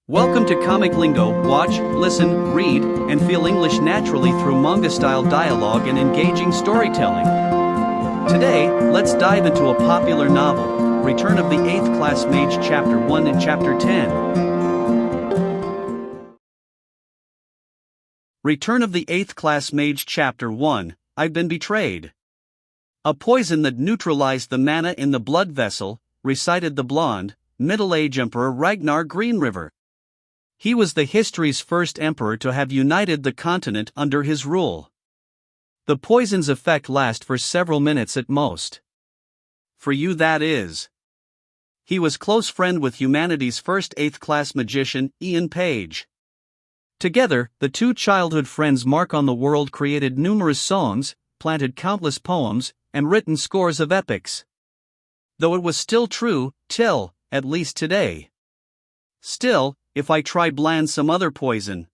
Welcome to ComicLingo. Watch, listen, read, and feel English naturally through manga-style dialogue and engaging storytelling. Today, let's dive into a popular novel, Return of the 8th Class Mage Chapter 1 and Chapter 10. Return of the 8th Class Mage Chapter 1, I've been betrayed. A poison that neutralized the mana in the blood vessel, recited the blonde, middle-aged Emperor Ragnar Greenriver. He was the history's first emperor to have united the continent under his rule. The poison's effect lasts for several minutes at most. For you, that is. He was close friend with humanity's first 8th class magician, Ian Page. Together, the two childhood friends Mark on the world created numerous songs, planted countless poems, and written scores of epics. Though it was still true, till, at least today. Still, if I try blend some other poison.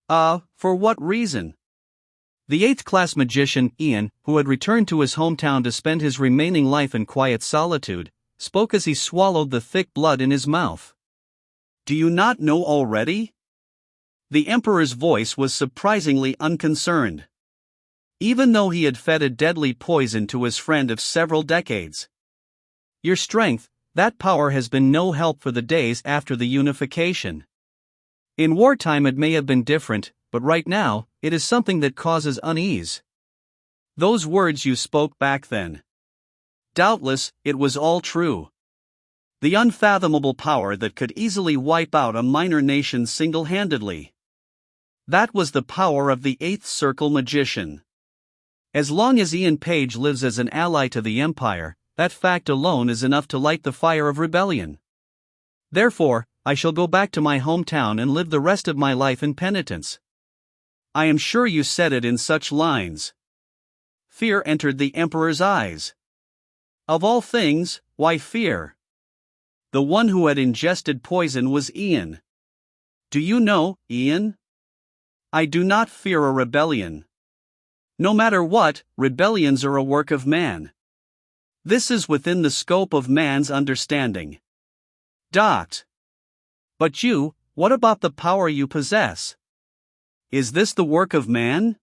For what reason? The 8th class magician, Ian, who had returned to his hometown to spend his remaining life in quiet solitude, spoke as he swallowed the thick blood in his mouth. Do you not know already? The emperor's voice was surprisingly unconcerned. Even though he had fed a deadly poison to his friend of several decades. Your strength, that power has been no help for the days after the unification. In wartime it may have been different, but right now, it is something that causes unease. Those words you spoke back then. Doubtless, it was all true. The unfathomable power that could easily wipe out a minor nation single-handedly. That was the power of the 8th Circle magician. As long as Ian Page lives as an ally to the Empire, that fact alone is enough to light the fire of rebellion. Therefore, I shall go back to my hometown and live the rest of my life in penitence. I am sure you said it in such lines. Fear entered the emperor's eyes. Of all things, why fear? The one who had ingested poison was Ian. Do you know, Ian? I do not fear a rebellion. No matter what, rebellions are a work of man. This is within the scope of man's understanding. But you, what about the power you possess? Is this the work of man?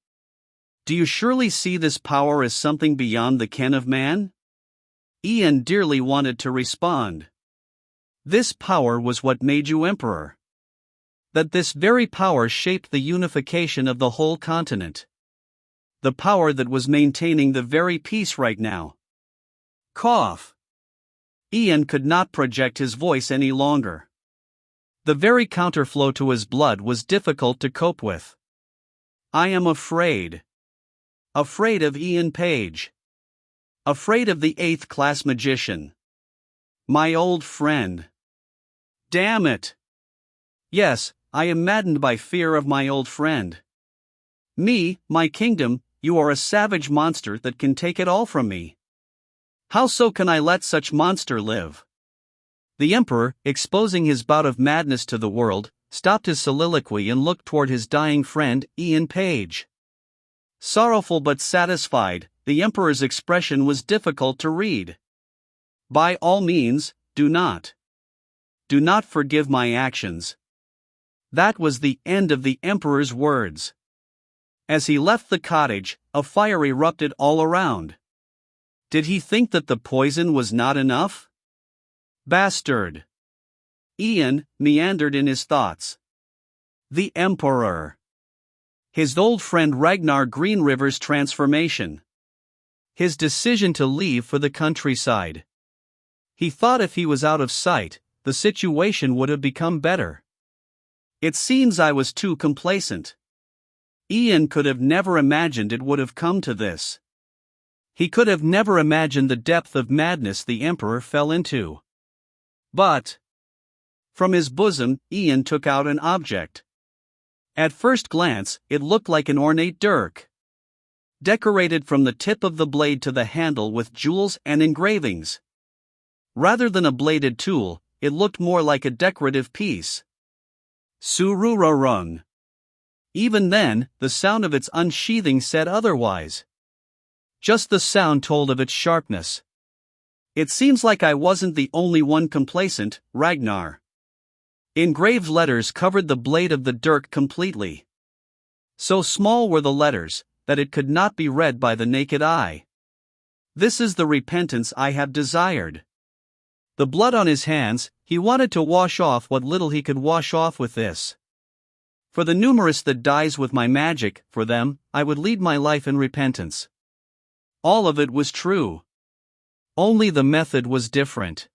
Do you surely see this power as something beyond the ken of man? Ian dearly wanted to respond. This power was what made you emperor. That this very power shaped the unification of the whole continent. The power that was maintaining the very peace right now. Cough. Ian could not project his voice any longer. The very counterflow to his blood was difficult to cope with. I am afraid. Afraid of Ian Page. Afraid of the 8th class magician. My old friend. Damn it. Yes, I am maddened by fear of my old friend. Me, my kingdom, you are a savage monster that can take it all from me. How so can I let such monster live? The emperor, exposing his bout of madness to the world, stopped his soliloquy and looked toward his dying friend, Ian Page. Sorrowful but satisfied, the emperor's expression was difficult to read. By all means, do not. Do not forgive my actions. That was the end of the emperor's words. As he left the cottage, a fire erupted all around. Did he think that the poison was not enough? Bastard. Ian meandered in his thoughts. The Emperor. His old friend Ragnar Greenriver's transformation. His decision to leave for the countryside. He thought if he was out of sight, the situation would have become better. It seems I was too complacent. Ian could have never imagined it would have come to this. He could have never imagined the depth of madness the emperor fell into. But from his bosom, Ian took out an object. At first glance, it looked like an ornate dirk. Decorated from the tip of the blade to the handle with jewels and engravings. Rather than a bladed tool, it looked more like a decorative piece. Surururung. Even then, the sound of its unsheathing said otherwise. Just the sound told of its sharpness. It seems like I wasn't the only one complacent, Ragnar. Engraved letters covered the blade of the dirk completely. So small were the letters, that it could not be read by the naked eye. This is the repentance I have desired. The blood on his hands, he wanted to wash off what little he could wash off with this. For the numerous that dies with my magic, for them, I would lead my life in repentance. All of it was true. Only the method was different.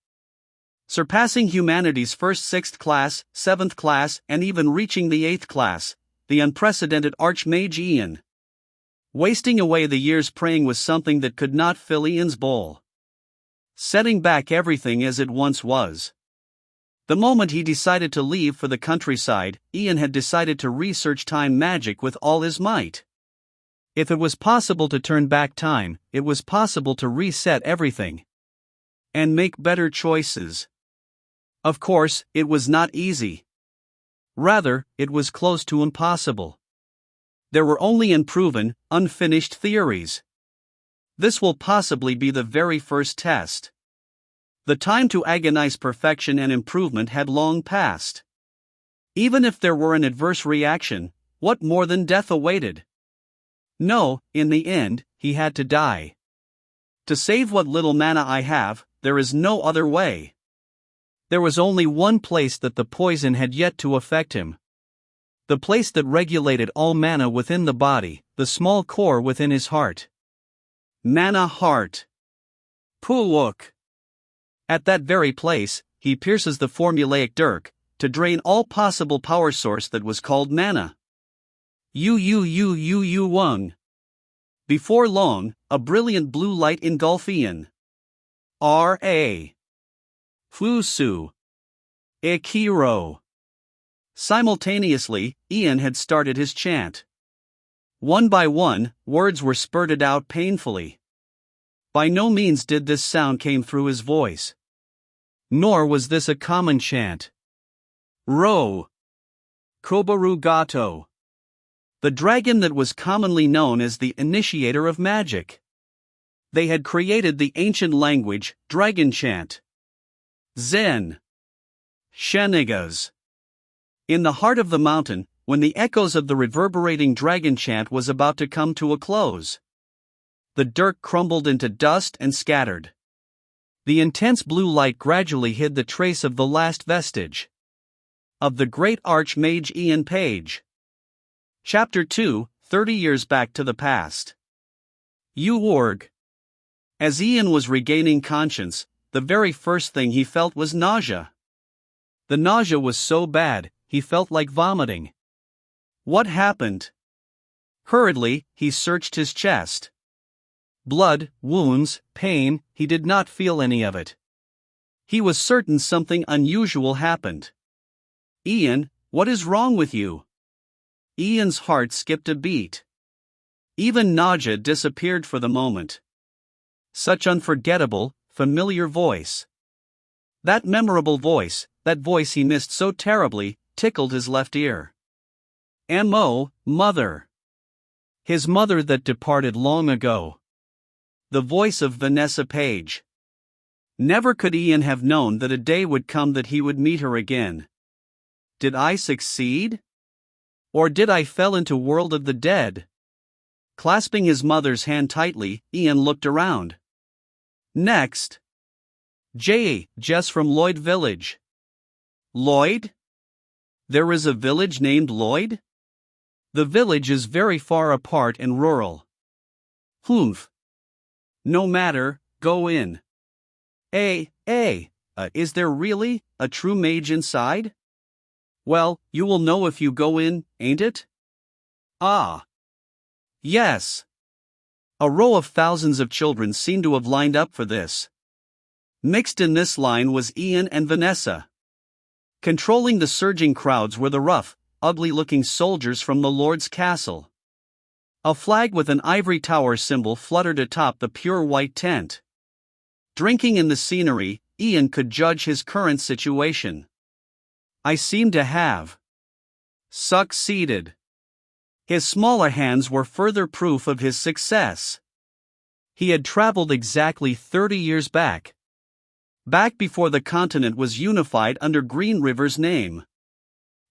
Surpassing humanity's first 6th class, 7th class, and even reaching the 8th class, the unprecedented Archmage Ian. Wasting away the years praying with something that could not fill Ian's bowl. Setting back everything as it once was. The moment he decided to leave for the countryside, Ian had decided to research time magic with all his might. If it was possible to turn back time, it was possible to reset everything. And make better choices. Of course, it was not easy. Rather, it was close to impossible. There were only unproven, unfinished theories. This will possibly be the very first test. The time to agonize perfection and improvement had long passed. Even if there were an adverse reaction, what more than death awaited? No, in the end, he had to die. To save what little mana I have, there is no other way. There was only one place that the poison had yet to affect him. The place that regulated all mana within the body, the small core within his heart. Mana heart. Puuk. At that very place, he pierces the formulaic dirk, to drain all possible power source that was called mana. Wung. Before long, a brilliant blue light engulfs Ian. R.A. Fusu. Ikiro. Simultaneously, Ian had started his chant. One by one, words were spurted out painfully. By no means did this sound came through his voice. Nor was this a common chant. Ro. Kobaru Gato. The dragon that was commonly known as the initiator of magic. They had created the ancient language, dragon chant. Zen. Shenigas. In the heart of the mountain, when the echoes of the reverberating dragon chant was about to come to a close. The dirk crumbled into dust and scattered. The intense blue light gradually hid the trace of the last vestige. Of the great Archmage Ian Page. Chapter 2, 30 years back to the past. Uorg. As Ian was regaining conscience, the very first thing he felt was nausea. The nausea was so bad, he felt like vomiting. What happened? Hurriedly, he searched his chest. Blood, wounds, pain, he did not feel any of it. He was certain something unusual happened. Ian, what is wrong with you? Ian's heart skipped a beat. Even nausea disappeared for the moment. Such unforgettable, familiar voice. That memorable voice, that voice he missed so terribly, tickled his left ear. M.O., mother. His mother that departed long ago. The voice of Vanessa Page. Never could Ian have known that a day would come that he would meet her again. Did I succeed? Or did I fell into world of the dead? Clasping his mother's hand tightly, Ian looked around. Next. Jess from Lloyd Village. Lloyd? There is a village named Lloyd? The village is very far apart and rural. Humph. No matter, go in. Is there really a true mage inside? Well, you will know if you go in, ain't it? Ah. Yes. A row of thousands of children seemed to have lined up for this. Mixed in this line was Ian and Vanessa. Controlling the surging crowds were the rough, ugly-looking soldiers from the Lord's castle. A flag with an ivory tower symbol fluttered atop the pure white tent. Drinking in the scenery, Ian could judge his current situation. I seem to have succeeded. His smaller hands were further proof of his success. He had traveled exactly 30 years back. Back before the continent was unified under Green River's name.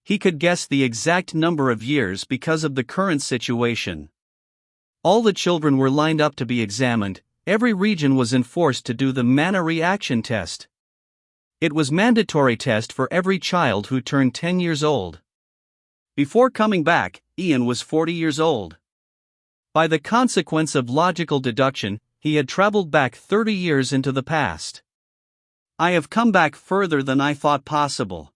He could guess the exact number of years because of the current situation. All the children were lined up to be examined. Every region was enforced to do the mana reaction test. It was mandatory test for every child who turned 10 years old. Before coming back, Ian was 40 years old. By the consequence of logical deduction, he had traveled back 30 years into the past. I have come back further than I thought possible.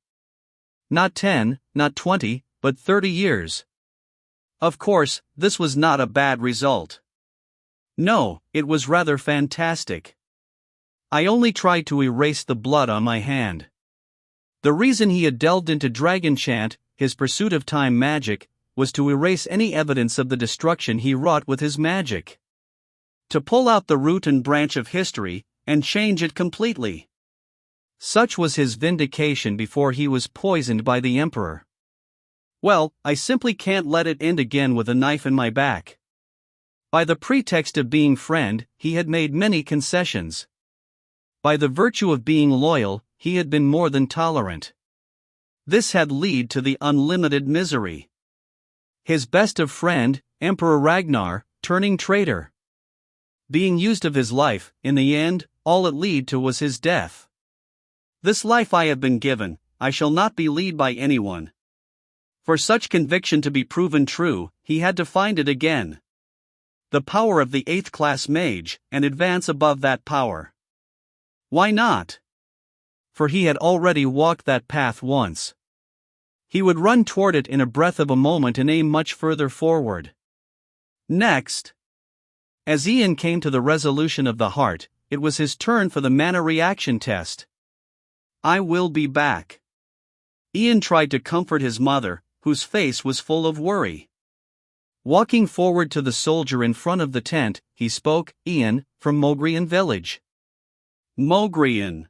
Not 10, not 20, but 30 years. Of course, this was not a bad result. No, it was rather fantastic. I only tried to erase the blood on my hand. The reason he had delved into Dragon Chant, his pursuit of time magic, was to erase any evidence of the destruction he wrought with his magic. To pull out the root and branch of history, and change it completely. Such was his vindication before he was poisoned by the Emperor. Well, I simply can't let it end again with a knife in my back. By the pretext of being friend, he had made many concessions. By the virtue of being loyal, he had been more than tolerant. This had led to the unlimited misery. His best of friend, Emperor Ragnar, turning traitor. Being used of his life, in the end, all it led to was his death. This life I have been given, I shall not be led by anyone. For such conviction to be proven true, he had to find it again. The power of the 8th class mage, and advance above that power. Why not? For he had already walked that path once. He would run toward it in a breath of a moment and aim much further forward. Next. As Ian came to the resolution of the heart, it was his turn for the mana reaction test. I will be back. Ian tried to comfort his mother, whose face was full of worry. Walking forward to the soldier in front of the tent, he spoke, Ian, from Mogrian village. Mogrian.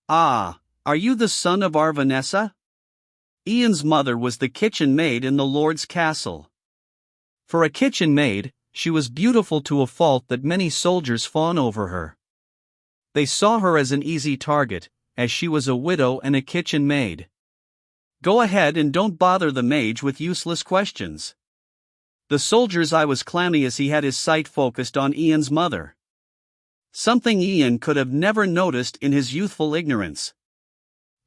Ah, are you the son of our Vanessa? Ian's mother was the kitchen maid in the Lord's castle. For a kitchen maid, she was beautiful to a fault that many soldiers fawn over her. They saw her as an easy target, as she was a widow and a kitchen maid. Go ahead and don't bother the mage with useless questions. The soldier's eye was clammy as he had his sight focused on Ian's mother. Something Ian could have never noticed in his youthful ignorance.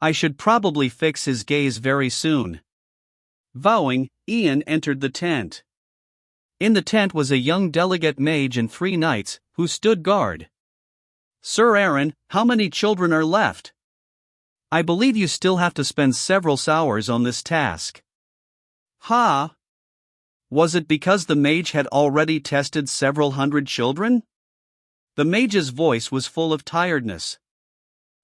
I should probably fix his gaze very soon. Vowing, Ian entered the tent. In the tent was a young delegate mage and 3 knights, who stood guard. Sir Aaron, how many children are left? I believe you still have to spend several hours on this task. Ha! Was it because the mage had already tested several hundred children? The mage's voice was full of tiredness.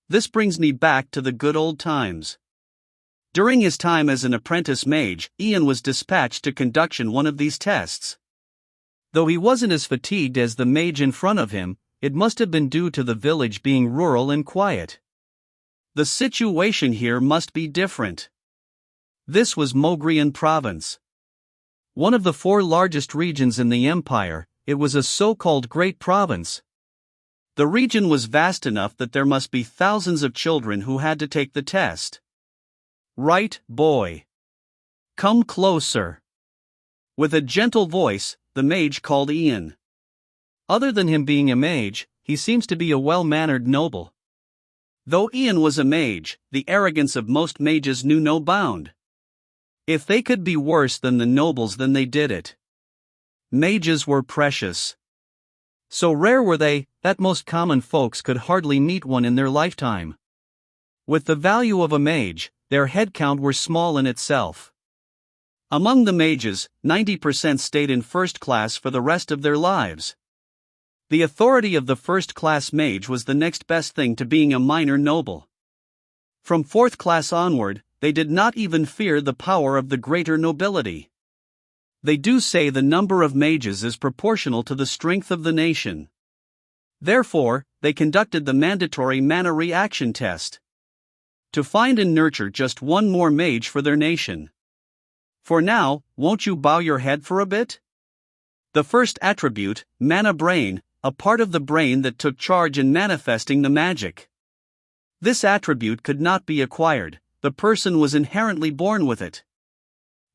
This brings me back to the good old times. During his time as an apprentice mage, Ian was dispatched to conduct one of these tests. Though he wasn't as fatigued as the mage in front of him, it must have been due to the village being rural and quiet. The situation here must be different. This was Mogrian province. One of the 4 largest regions in the empire, it was a so-called great province. The region was vast enough that there must be thousands of children who had to take the test. Right, boy. Come closer. With a gentle voice, the mage called Ian. Other than him being a mage, he seems to be a well-mannered noble. Though Ian was a mage, the arrogance of most mages knew no bound. If they could be worse than the nobles, then they did it. Mages were precious. So rare were they, that most common folks could hardly meet one in their lifetime. With the value of a mage, their headcount were small in itself. Among the mages, 90% stayed in first class for the rest of their lives. The authority of the first-class mage was the next best thing to being a minor noble. From 4th class onward, they did not even fear the power of the greater nobility. They do say the number of mages is proportional to the strength of the nation. Therefore, they conducted the mandatory mana reaction test. To find and nurture just one more mage for their nation. For now, won't you bow your head for a bit? The first attribute, mana brain, a part of the brain that took charge in manifesting the magic. This attribute could not be acquired, the person was inherently born with it.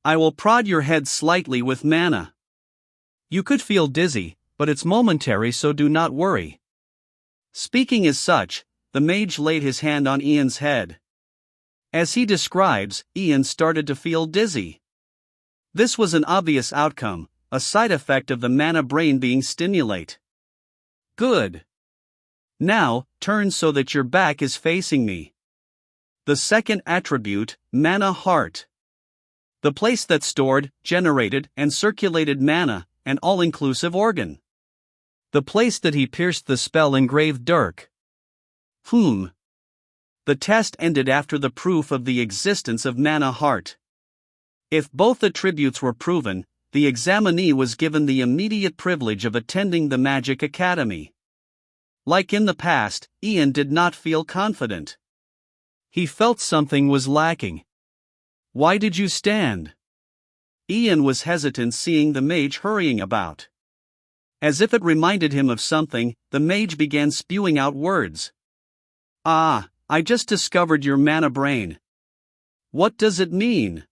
I will prod your head slightly with mana. You could feel dizzy, but it's momentary, so do not worry. Speaking as such, the mage laid his hand on Ian's head. As he describes, Ian started to feel dizzy. This was an obvious outcome, a side effect of the mana brain being stimulated. Good. Now, turn so that your back is facing me. The second attribute, mana heart. The place that stored, generated, and circulated mana, an all-inclusive organ. The place that he pierced the spell engraved Dirk. The test ended after the proof of the existence of mana heart. If both attributes were proven, the examinee was given the immediate privilege of attending the Magic Academy. Like in the past, Ian did not feel confident. He felt something was lacking. Why did you stand? Ian was hesitant, seeing the mage hurrying about. As if it reminded him of something, the mage began spewing out words. I just discovered your mana brain. What does it mean?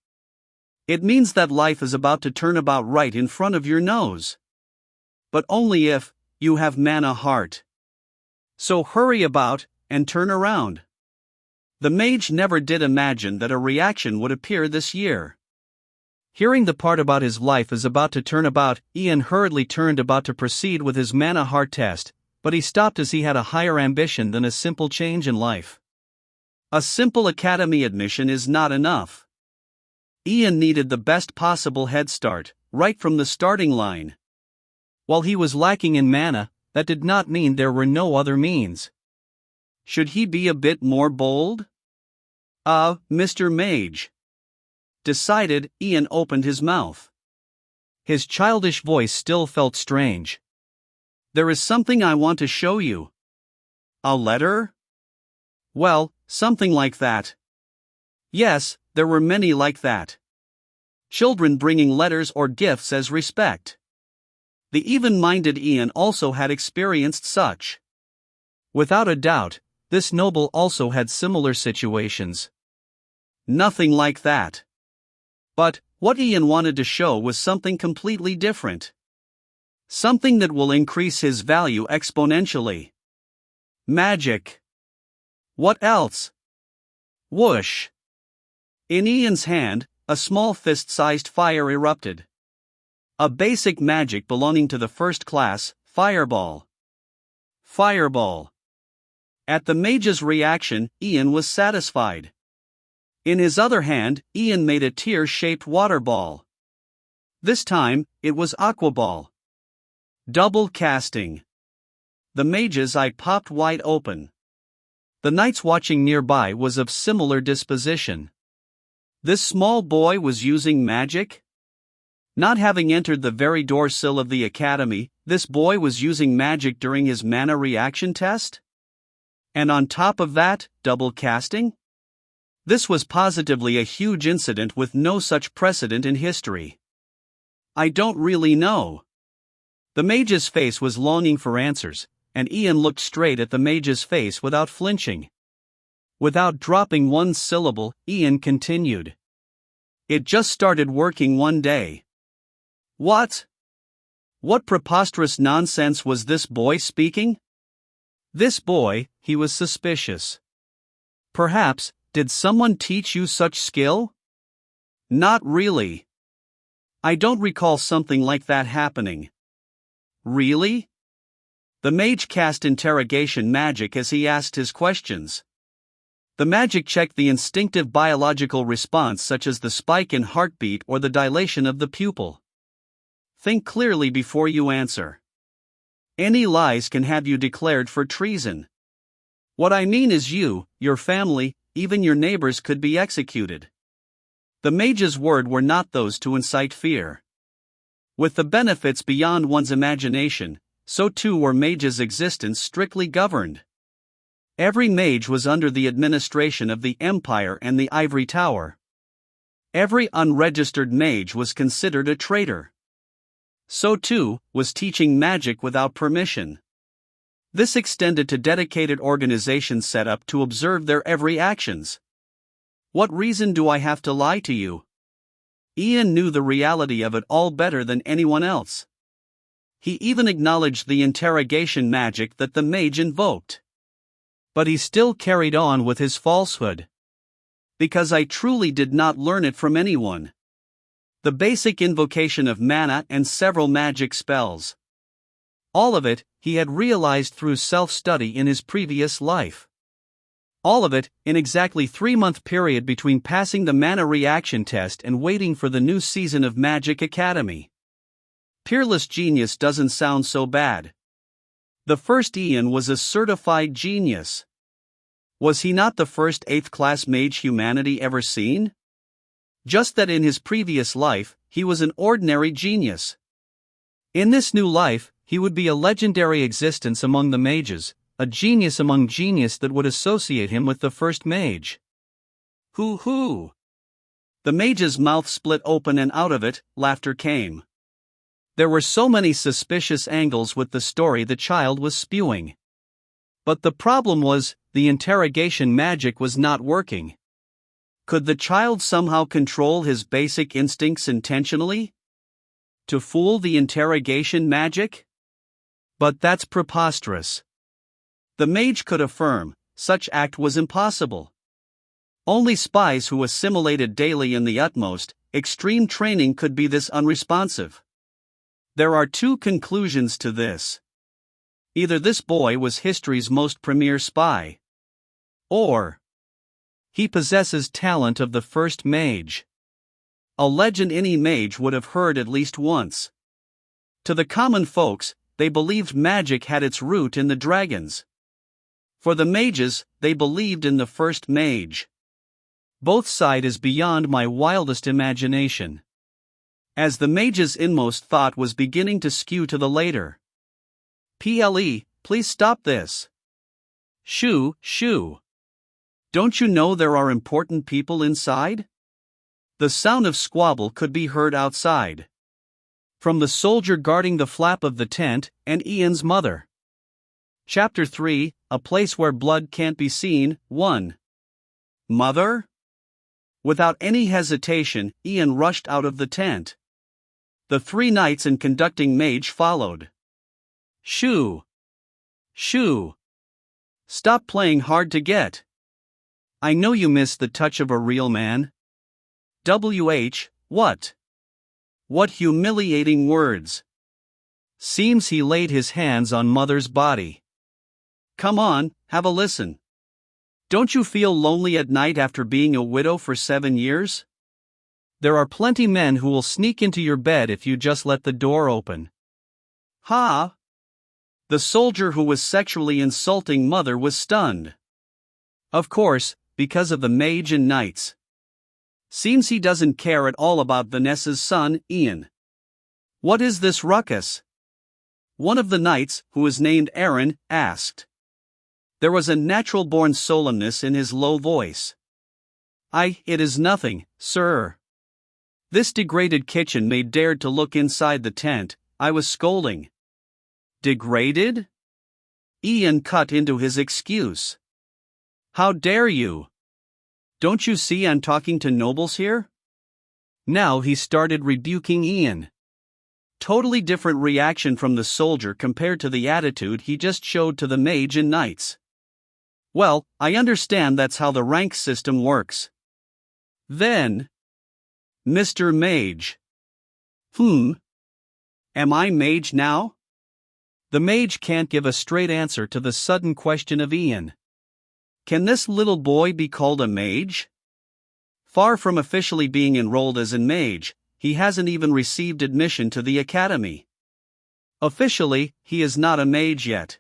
It means that life is about to turn about right in front of your nose. But only if you have mana heart. So hurry about, and turn around. The mage never did imagine that a reaction would appear this year. Hearing the part about his life is about to turn about, Ian hurriedly turned about to proceed with his mana heart test, but he stopped as he had a higher ambition than a simple change in life. A simple academy admission is not enough. Ian needed the best possible head start, right from the starting line. While he was lacking in mana, that did not mean there were no other means. Should he be a bit more bold? Mr. Mage. Decided, Ian opened his mouth. His childish voice still felt strange. There is something I want to show you. A letter? Well, something like that. Yes, there were many like that. Children bringing letters or gifts as respect. The even-minded Ian also had experienced such. Without a doubt, this noble also had similar situations. Nothing like that. But, what Ian wanted to show was something completely different. Something that will increase his value exponentially. Magic. What else? Whoosh. In Ian's hand, a small fist-sized fire erupted. A basic magic belonging to the first class, Fireball. Fireball. At the mage's reaction, Ian was satisfied. In his other hand, Ian made a tear-shaped water ball. This time, it was Aqua Ball. Double casting. The mage's eye popped wide open. The knights watching nearby was of similar disposition. This small boy was using magic? Not having entered the very door-sill of the academy, this boy was using magic during his mana reaction test? And on top of that, double casting? This was positively a huge incident with no such precedent in history. I don't really know. The mage's face was longing for answers, and Ian looked straight at the mage's face without flinching. Without dropping one syllable, Ian continued. It just started working one day. What? What preposterous nonsense was this boy speaking? This boy, he was suspicious. Perhaps, did someone teach you such skill? Not really. I don't recall something like that happening. Really? The mage cast interrogation magic as he asked his questions. The magic checked the instinctive biological response, such as the spike in heartbeat or the dilation of the pupil. Think clearly before you answer. Any lies can have you declared for treason. What I mean is you, your family, even your neighbors could be executed. The mage's words were not those to incite fear. With the benefits beyond one's imagination, so too were mages' existence strictly governed. Every mage was under the administration of the Empire and the Ivory Tower. Every unregistered mage was considered a traitor. So too was teaching magic without permission. This extended to dedicated organizations set up to observe their every actions. What reason do I have to lie to you? Ian knew the reality of it all better than anyone else. He even acknowledged the interrogation magic that the mage invoked. But he still carried on with his falsehood. Because I truly did not learn it from anyone. The basic invocation of mana and several magic spells. All of it, he had realized through self-study in his previous life. All of it, in exactly 3-month period between passing the mana reaction test and waiting for the new season of Magic Academy. Peerless genius doesn't sound so bad. The first Ian was a certified genius. Was he not the first 8th class mage humanity ever seen? Just that in his previous life, he was an ordinary genius. In this new life, he would be a legendary existence among the mages, a genius among genius that would associate him with the first mage. Hoo! The mage's mouth split open and out of it, laughter came. There were so many suspicious angles with the story the child was spewing. But the problem was, the interrogation magic was not working. Could the child somehow control his basic instincts intentionally? To fool the interrogation magic? But that's preposterous. The mage could affirm, such act was impossible. Only spies who assimilated daily in the utmost, extreme training could be this unresponsive. There are 2 conclusions to this. Either this boy was history's most premier spy. Or he possesses talent of the first mage. A legend any mage would have heard at least once. To the common folks, they believed magic had its root in the dragons. For the mages, they believed in the first mage. Both side is beyond my wildest imagination. As the mage's inmost thought was beginning to skew to the later. "Ple, please stop this. Shoo. Don't you know there are important people inside?" The sound of squabble could be heard outside. From the soldier guarding the flap of the tent, and Ian's mother. Chapter 3, A Place Where Blood Can't Be Seen, 1. Mother? Without any hesitation, Ian rushed out of the tent. The 3 knights and conducting mage followed. Shoo! Stop playing hard to get. I know you miss the touch of a real man. What? What humiliating words. Seems he laid his hands on mother's body. Come on, have a listen. Don't you feel lonely at night after being a widow for 7 years? There are plenty men who will sneak into your bed if you just let the door open. Ha! The soldier who was sexually insulting mother was stunned. Of course, because of the mage and knights. Seems he doesn't care at all about Vanessa's son, Ian. What is this ruckus? One of the knights, who is named Aaron, asked. There was a natural-born solemnness in his low voice. It is nothing, sir. This degraded kitchen maid dared to look inside the tent. I was scolding. Degraded? Ian cut into his excuse. How dare you? Don't you see I'm talking to nobles here? Now he started rebuking Ian. Totally different reaction from the soldier compared to the attitude he just showed to the mage and knights. Well, I understand that's how the rank system works. Then, Mr. Mage. Am I mage now? The mage can't give a straight answer to the sudden question of Ian. Can this little boy be called a mage? Far from officially being enrolled as a mage, he hasn't even received admission to the academy. Officially, he is not a mage yet.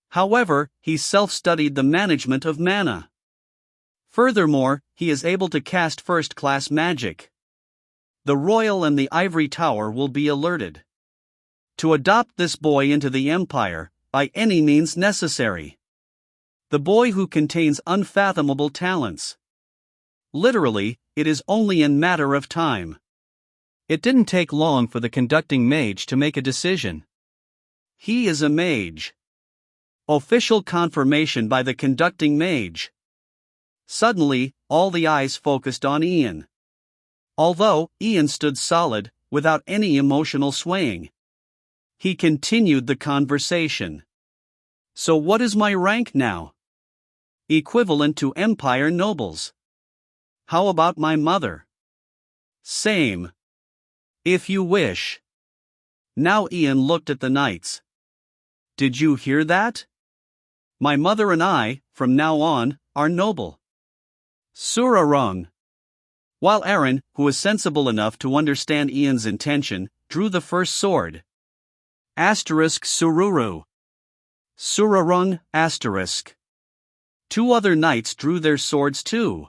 However, he self-studied the management of mana. Furthermore, he is able to cast first-class magic. The Royal and the Ivory Tower will be alerted. To adopt this boy into the Empire, by any means necessary. The boy who contains unfathomable talents. Literally, it is only a matter of time. It didn't take long for the conducting mage to make a decision. He is a mage. Official confirmation by the conducting mage. Suddenly, all the eyes focused on Ian. Although Ian stood solid, without any emotional swaying. He continued the conversation. So what is my rank now? Equivalent to Empire nobles. How about my mother? Same. If you wish. Now Ian looked at the knights. Did you hear that? My mother and I, from now on, are noble. Surarung. While Aaron, who was sensible enough to understand Ian's intention, drew the first sword. Sururu. Surarung, asterisk. Two other knights drew their swords too.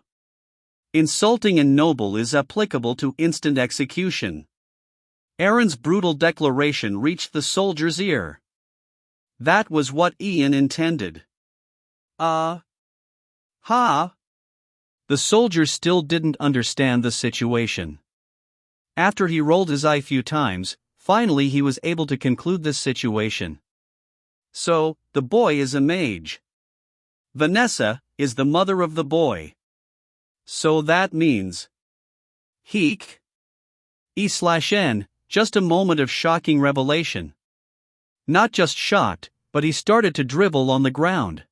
Insulting and noble is applicable to instant execution. Aaron's brutal declaration reached the soldier's ear. That was what Ian intended. Ha! The soldier still didn't understand the situation. After he rolled his eye few times, finally he was able to conclude this situation. So, the boy is a mage. Vanessa is the mother of the boy. So that means Heek. E/N, just a moment of shocking revelation. Not just shocked, but he started to drivel on the ground.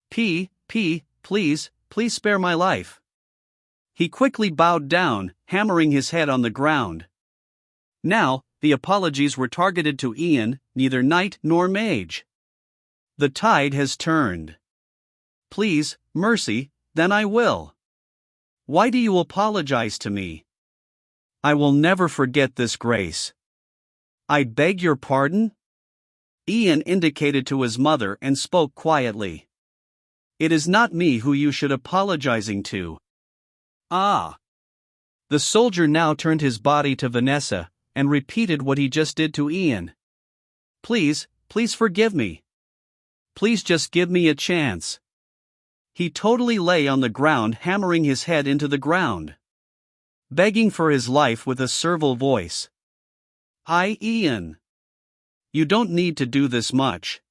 Please spare my life. He quickly bowed down, hammering his head on the ground. Now, the apologies were targeted to Ian, neither knight nor mage. The tide has turned. Please, mercy, then I will. Why do you apologize to me? I will never forget this grace. I beg your pardon? Ian indicated to his mother and spoke quietly. It is not me who you should apologizing to. Ah. The soldier now turned his body to Vanessa, and repeated what he just did to Ian. Please forgive me. Please just give me a chance. He totally lay on the ground, hammering his head into the ground. Begging for his life with a servile voice. Ian. You don't need to do this much.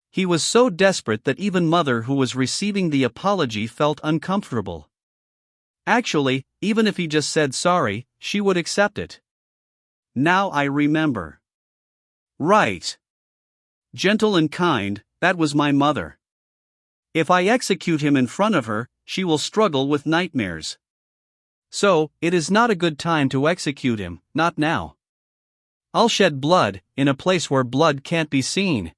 He was so desperate that even mother who was receiving the apology felt uncomfortable. Actually, even if he just said sorry, she would accept it. Now I remember. Right. Gentle and kind, that was my mother. If I execute him in front of her, she will struggle with nightmares. So, it is not a good time to execute him, not now. I'll shed blood, in a place where blood can't be seen.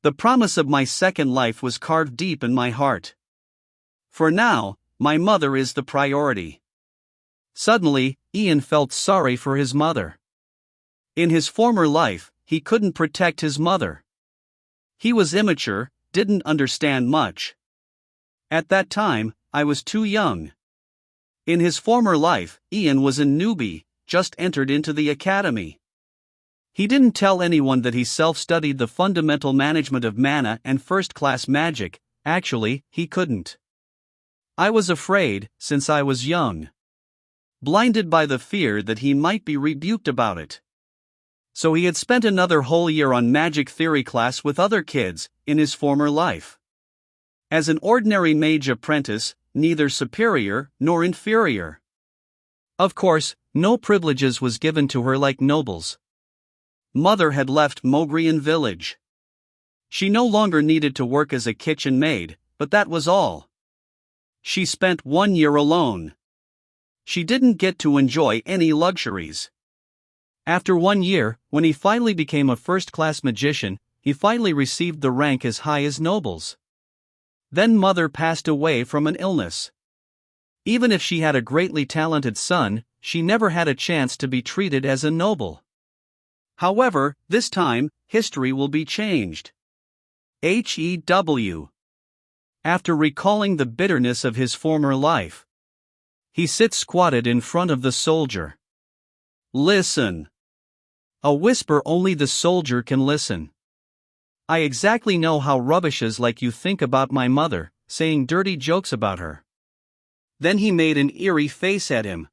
The promise of my second life was carved deep in my heart. For now, my mother is the priority. Suddenly, Ian felt sorry for his mother. In his former life, he couldn't protect his mother. He was immature, didn't understand much. At that time, I was too young. In his former life, Ian was a newbie, just entered into the academy. He didn't tell anyone that he self-studied the fundamental management of mana and first-class magic. Actually, he couldn't. I was afraid, since I was young. Blinded by the fear that he might be rebuked about it. So he had spent another whole year on magic theory class with other kids, in his former life. As an ordinary mage apprentice, neither superior nor inferior. Of course, no privileges was given to her like nobles. Mother had left Mogrian village. She no longer needed to work as a kitchen maid, but that was all. She spent 1 year alone. She didn't get to enjoy any luxuries. After 1 year, when he finally became a first-class magician, he finally received the rank as high as nobles. Then mother passed away from an illness. Even if she had a greatly talented son, she never had a chance to be treated as a noble. However, this time, history will be changed. HEW. After recalling the bitterness of his former life, he sits squatted in front of the soldier. Listen. A whisper only the soldier can listen. I exactly know how rubbishes like you think about my mother, saying dirty jokes about her. Then he made an eerie face at him.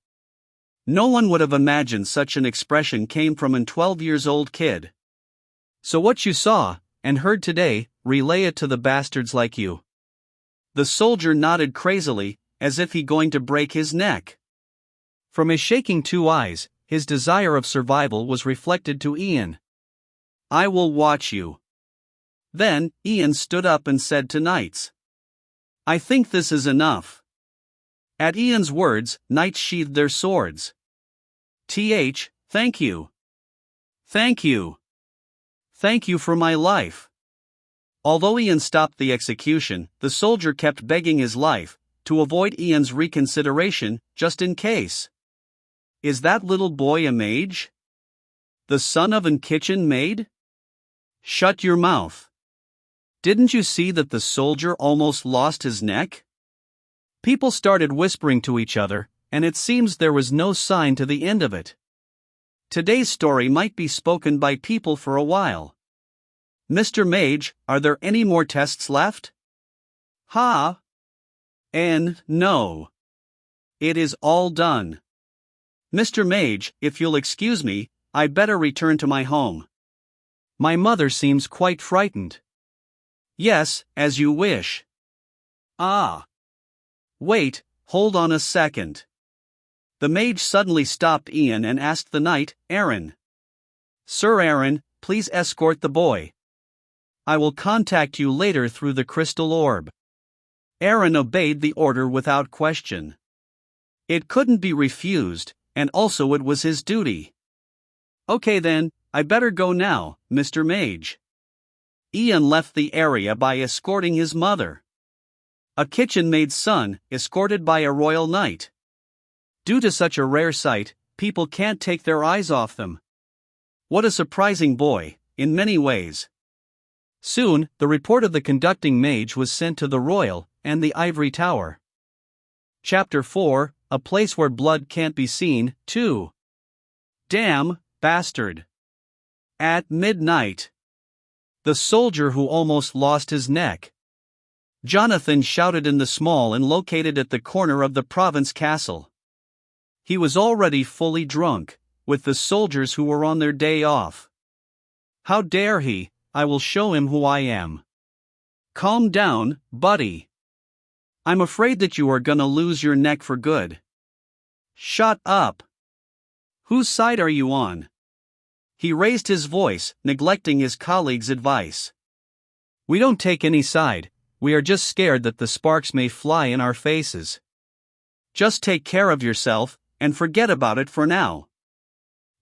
No one would have imagined such an expression came from a 12-year-old kid. So what you saw, and heard today, relay it to the bastards like you. The soldier nodded crazily, as if he going to break his neck. From his shaking two eyes, his desire of survival was reflected to Ian. I will watch you. Then, Ian stood up and said to knights, I think this is enough. At Ian's words, knights sheathed their swords. Thank you. Thank you. Thank you for my life. Although Ian stopped the execution, the soldier kept begging his life, to avoid Ian's reconsideration, just in case. Is that little boy a mage? The son of an kitchen maid? Shut your mouth. Didn't you see that the soldier almost lost his neck? People started whispering to each other, and it seems there was no sign to the end of it. Today's story might be spoken by people for a while. Mr. Mage, are there any more tests left? Ha! And no. It is all done. Mr. Mage, if you'll excuse me, I'd better return to my home. My mother seems quite frightened. Yes, as you wish. Ah. Wait, hold on a second. The mage suddenly stopped Ian and asked the knight, Aaron. Sir Aaron, please escort the boy. I will contact you later through the crystal orb. Aaron obeyed the order without question. It couldn't be refused, and also it was his duty. Okay then, I better go now, Mr. Mage. Ian left the area by escorting his mother. A kitchen maid's son, escorted by a royal knight. Due to such a rare sight, people can't take their eyes off them. What a surprising boy, in many ways. Soon, the report of the conducting mage was sent to the royal and the ivory tower. Chapter 4, A Place Where Blood Can't Be Seen, 2. Damn, bastard. At midnight. The soldier who almost lost his neck. Jonathan shouted in the small and located at the corner of the province castle. He was already fully drunk, with the soldiers who were on their day off. How dare he? I will show him who I am. Calm down, buddy. I'm afraid that you are gonna lose your neck for good. Shut up. Whose side are you on? He raised his voice, neglecting his colleague's advice. We don't take any side, we are just scared that the sparks may fly in our faces. Just take care of yourself, and forget about it for now.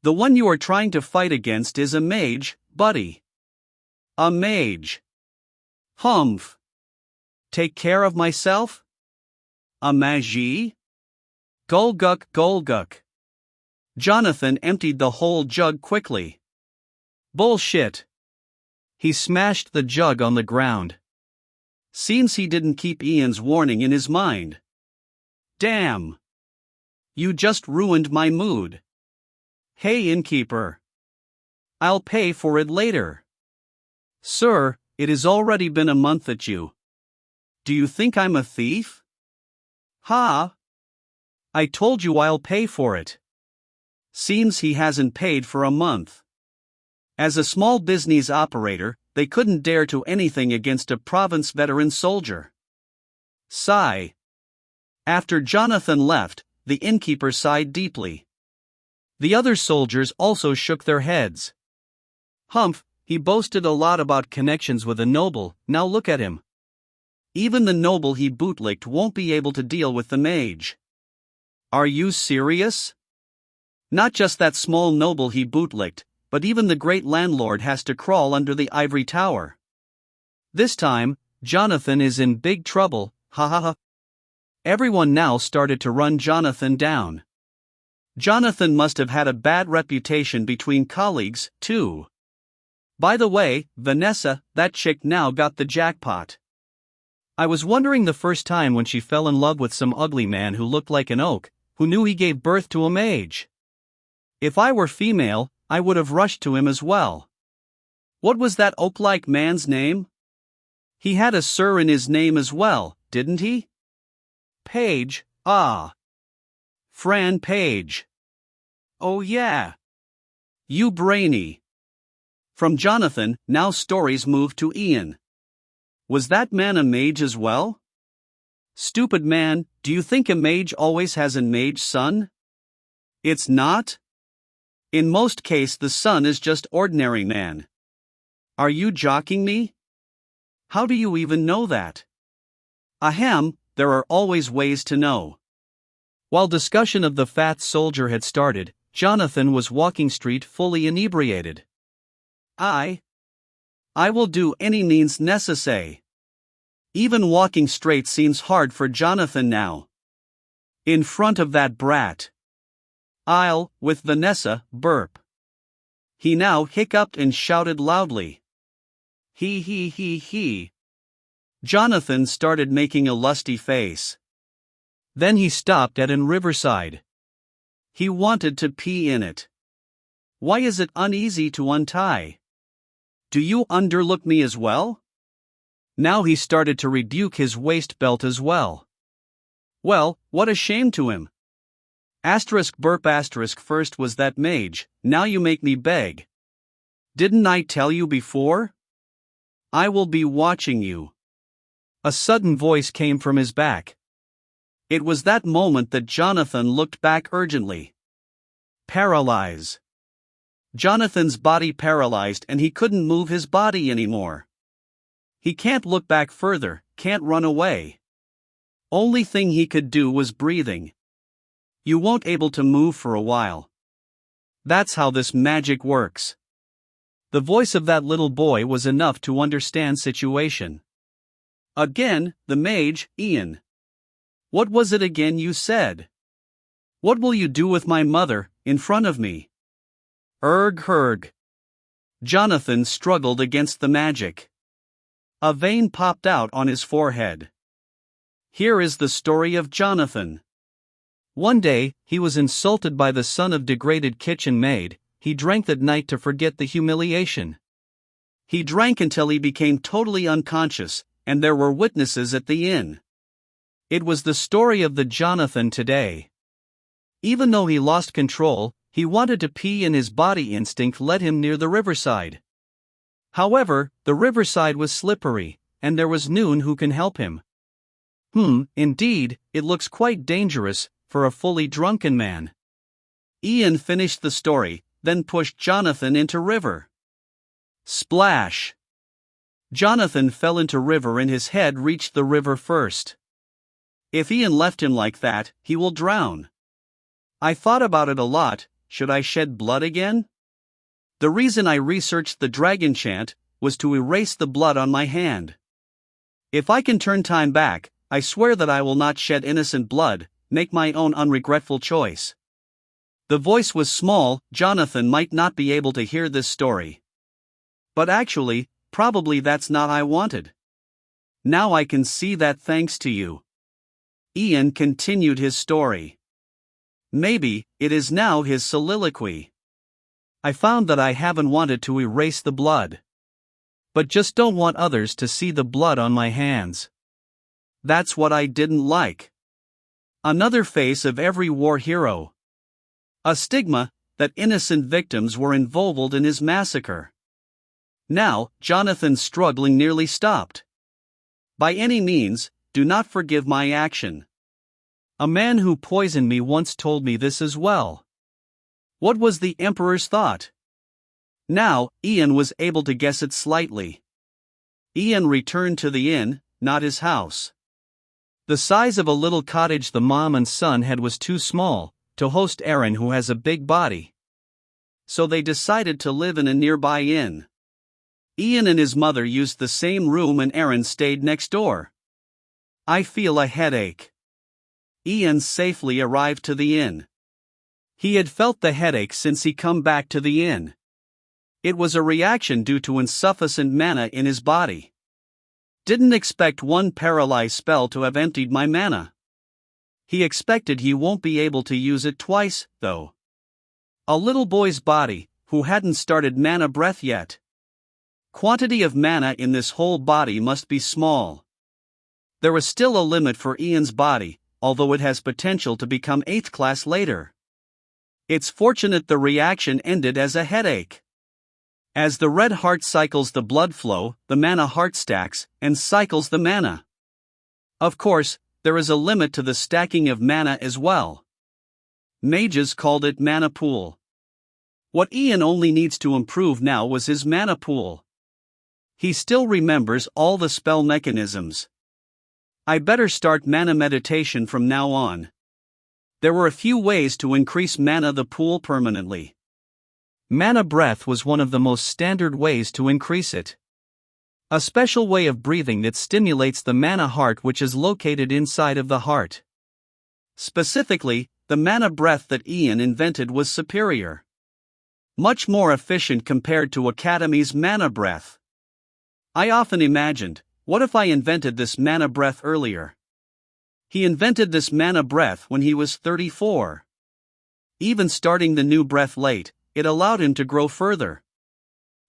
The one you are trying to fight against is a mage, buddy. A mage. Humph. Take care of myself? A magie? Gulguk. Jonathan emptied the whole jug quickly. Bullshit. He smashed the jug on the ground. Seems he didn't keep Ian's warning in his mind. Damn. You just ruined my mood. Hey, innkeeper. I'll pay for it later. Sir, it has already been a month at you. Do you think I'm a thief? Ha! I told you I'll pay for it. Seems he hasn't paid for a month. As a small business operator, they couldn't dare to anything against a province veteran soldier. Sigh. After Jonathan left, the innkeeper sighed deeply. The other soldiers also shook their heads. Humph, he boasted a lot about connections with a noble, now look at him. Even the noble he bootlicked won't be able to deal with the mage. Are you serious? Not just that small noble he bootlicked, but even the great landlord has to crawl under the ivory tower. This time, Jonathan is in big trouble, ha ha ha. Everyone now started to run Jonathan down. Jonathan must have had a bad reputation between colleagues, too. By the way, Vanessa, that chick now got the jackpot. I was wondering the first time when she fell in love with some ugly man who looked like an oak, who knew he gave birth to a mage. If I were female, I would have rushed to him as well. What was that oak-like man's name? He had a sir in his name as well, didn't he? Page, ah. Fran Page. Oh yeah. You brainy. From Jonathan, now stories moved to Ian. Was that man a mage as well? Stupid man, Do you think a mage always has a mage son? It's not? In most case the son is just ordinary man. Are you joking me? How do you even know that? Ahem, there are always ways to know. While discussion of the fat soldier had started, Jonathan was walking street fully inebriated. I will do any means necessary. Even walking straight seems hard for Jonathan now. In front of that brat. I'll, with Vanessa, burp. He now hiccuped and shouted loudly. He. Jonathan started making a lusty face. Then he stopped at an riverside. He wanted to pee in it. Why is it uneasy to untie? Do you underlook me as well? Now he started to rebuke his waist belt as well. Well, what a shame to him. Burp first was that mage, now you make me beg. Didn't I tell you before? I will be watching you. A sudden voice came from his back. It was that moment that Jonathan looked back urgently. Paralyze. Jonathan's body paralyzed and he couldn't move his body anymore. He can't look back further, can't run away. Only thing he could do was breathing. You won't able to move for a while. That's how this magic works. The voice of that little boy was enough to understand situation. Again, the mage, Ian. What was it again you said? What will you do with my mother, in front of me? Herg. Jonathan struggled against the magic. A vein popped out on his forehead. Here is the story of Jonathan. One day, he was insulted by the son of degraded kitchen maid. He drank that night to forget the humiliation. He drank until he became totally unconscious, and there were witnesses at the inn. It was the story of the Jonathan today. Even though he lost control, he wanted to pee and his body instinct led him near the riverside. However, the riverside was slippery, and there was Noon who can help him. Indeed, it looks quite dangerous for a fully drunken man. Ian finished the story, then pushed Jonathan into river. Splash! Jonathan fell into river and his head reached the river first. If Ian left him like that, he will drown. I thought about it a lot. Should I shed blood again? The reason I researched the dragon chant was to erase the blood on my hand. If I can turn time back, I swear that I will not shed innocent blood, make my own unregretful choice. The voice was small, Jonathan might not be able to hear this story. But actually, probably that's not I wanted. Now I can see that thanks to you. Ian continued his story. Maybe, it is now his soliloquy. I found that I haven't wanted to erase the blood. But just don't want others to see the blood on my hands. That's what I didn't like. Another face of every war hero. A stigma, that innocent victims were involved in his massacre. Now, Jonathan's struggling nearly stopped. By any means, do not forgive my action. A man who poisoned me once told me this as well. What was the Emperor's thought? Now, Ian was able to guess it slightly. Ian returned to the inn, not his house. The size of a little cottage the mom and son had was too small to host Aaron, who has a big body. So they decided to live in a nearby inn. Ian and his mother used the same room and Aaron stayed next door. I feel a headache. Ian safely arrived to the inn. He had felt the headache since he come back to the inn. It was a reaction due to insufficient mana in his body. Didn't expect one paralyzed spell to have emptied my mana. He expected he won't be able to use it twice, though. A little boy's body, who hadn't started mana breath yet. Quantity of mana in this whole body must be small. There is still a limit for Ian's body, although it has potential to become 8th class later. It's fortunate the reaction ended as a headache. As the red heart cycles the blood flow, the mana heart stacks, and cycles the mana. Of course, there is a limit to the stacking of mana as well. Mages called it mana pool. What Ian only needs to improve now was his mana pool. He still remembers all the spell mechanisms. I better start mana meditation from now on. There were a few ways to increase mana the pool permanently. Mana breath was one of the most standard ways to increase it. A special way of breathing that stimulates the mana heart, which is located inside of the heart. Specifically, the mana breath that Ian invented was superior. Much more efficient compared to Academy's mana breath. I often imagined, what if I invented this mana breath earlier? He invented this mana breath when he was 34. Even starting the new breath late, it allowed him to grow further.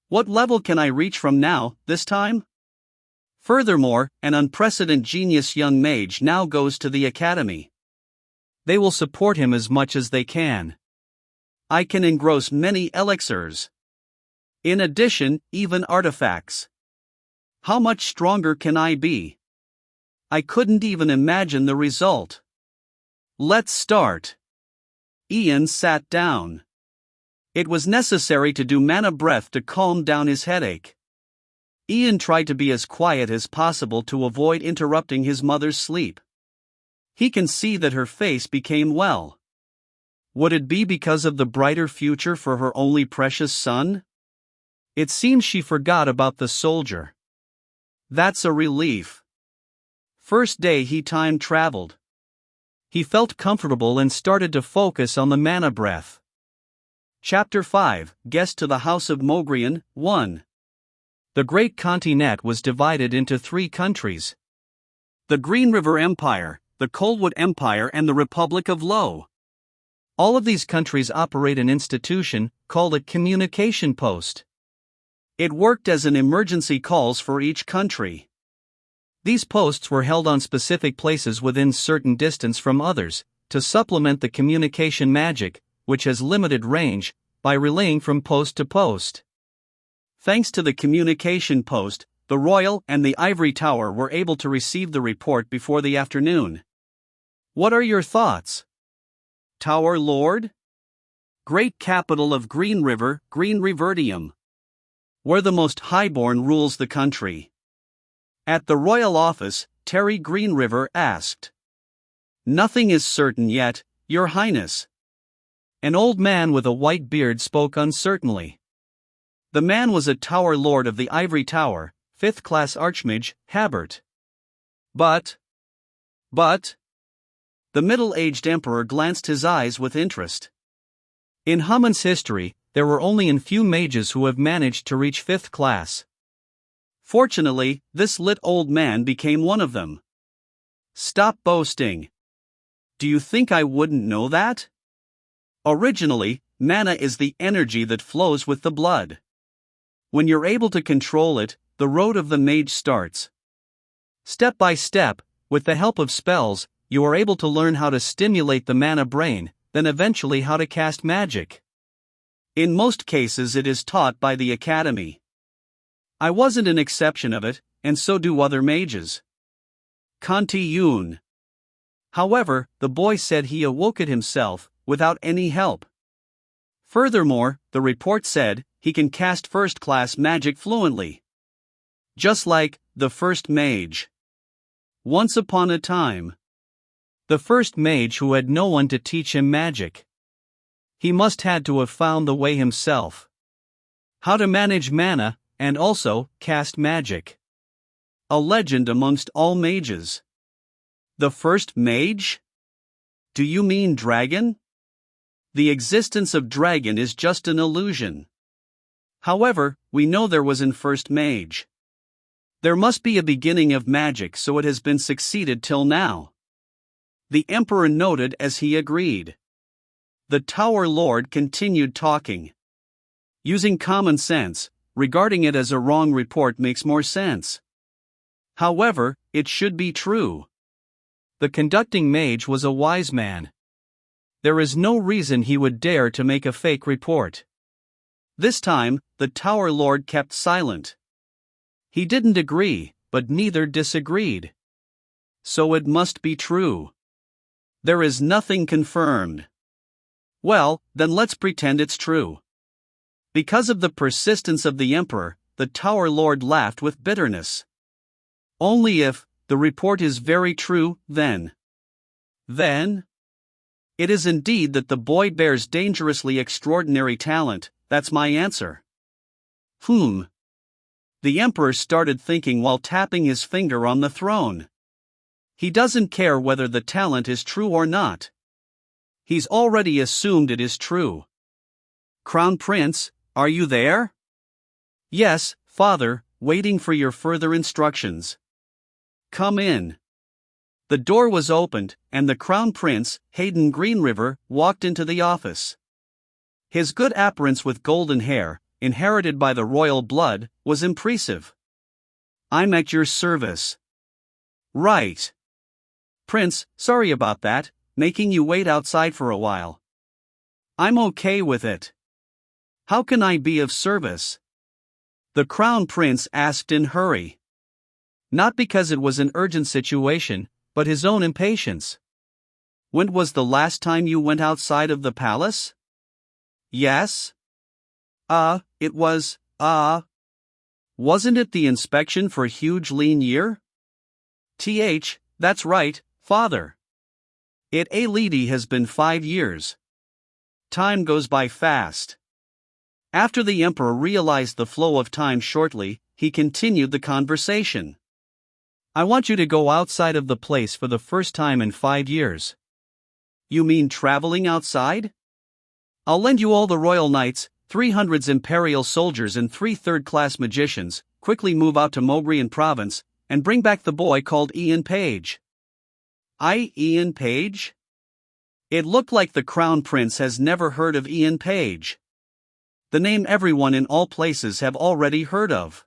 What level can I reach from now, this time? Furthermore, an unprecedented genius young mage now goes to the Academy. They will support him as much as they can. I can engross many elixirs. In addition, even artifacts. How much stronger can I be? I couldn't even imagine the result. Let's start. Ian sat down. It was necessary to do mana breath to calm down his headache. Ian tried to be as quiet as possible to avoid interrupting his mother's sleep. He can see that her face became well. Would it be because of the brighter future for her only precious son? It seems she forgot about the soldier. That's a relief. First day he time traveled. He felt comfortable and started to focus on the mana breath. Chapter 5, Guest to the House of Mogrian, 1. The Great Continent was divided into 3 countries. The Green River Empire, the Coldwood Empire and the Republic of Lo. All of these countries operate an institution, called a communication post. It worked as an emergency calls for each country. These posts were held on specific places within certain distance from others, to supplement the communication magic, which has limited range, by relaying from post to post. Thanks to the communication post, the Royal and the Ivory Tower were able to receive the report before the afternoon. What are your thoughts? Tower Lord? Great capital of Green River, Green Riverdium. Where the Most Highborn rules the country. At the royal office, Terry Greenriver asked. Nothing is certain yet, Your Highness. An old man with a white beard spoke uncertainly. The man was a Tower Lord of the Ivory Tower, 5th class Archmage, Habert. But. The middle-aged emperor glanced his eyes with interest. In Human's history, there were only a few mages who have managed to reach 5th class. Fortunately, this lit old man became one of them. Stop boasting. Do you think I wouldn't know that? Originally, mana is the energy that flows with the blood. When you're able to control it, the road of the mage starts. Step by step, with the help of spells, you are able to learn how to stimulate the mana brain, then eventually how to cast magic. In most cases it is taught by the Academy. I wasn't an exception of it, and so do other mages. Kanti Yoon. However, the boy said he awoke it himself, without any help. Furthermore, the report said, he can cast first-class magic fluently. Just like, the first mage. Once upon a time. The first mage who had no one to teach him magic. He must had to have found the way himself. How to manage mana, and also, cast magic. A legend amongst all mages. The first mage? Do you mean dragon? The existence of dragon is just an illusion. However, we know there was an first mage. There must be a beginning of magic, so it has been succeeded till now. The emperor noted as he agreed. The Tower Lord continued talking. Using common sense, regarding it as a wrong report makes more sense. However, it should be true. The conducting mage was a wise man. There is no reason he would dare to make a fake report. This time, the Tower Lord kept silent. He didn't agree, but neither disagreed. so it must be true. There is nothing confirmed. Well, then let's pretend it's true. Because of the persistence of the emperor, the Tower Lord laughed with bitterness. Only if the report is very true, then. Then? It is indeed that the boy bears dangerously extraordinary talent, that's my answer. The emperor started thinking while tapping his finger on the throne. He doesn't care whether the talent is true or not. He's already assumed it is true. Crown Prince, are you there? Yes, father, waiting for your further instructions. Come in. The door was opened, and the Crown Prince, Hayden Greenriver, walked into the office. His good appearance with golden hair, inherited by the royal blood, was impressive. I'm at your service. Right. Prince, sorry about that, making you wait outside for a while. I'm okay with it. How can I be of service? The Crown Prince asked in hurry. Not because it was an urgent situation, but his own impatience. When was the last time you went outside of the palace? Yes? It was, Wasn't it the inspection for huge lean year? That's right, father. It a-lady has been 5 years. Time goes by fast. After the emperor realized the flow of time shortly, he continued the conversation. I want you to go outside of the place for the first time in 5 years. You mean traveling outside? I'll lend you all the royal knights, 300 imperial soldiers and 3 third-class magicians, quickly move out to Mogrian province, and bring back the boy called Ian Page. Ian Page? It looked like the Crown Prince has never heard of Ian Page. The name everyone in all places have already heard of.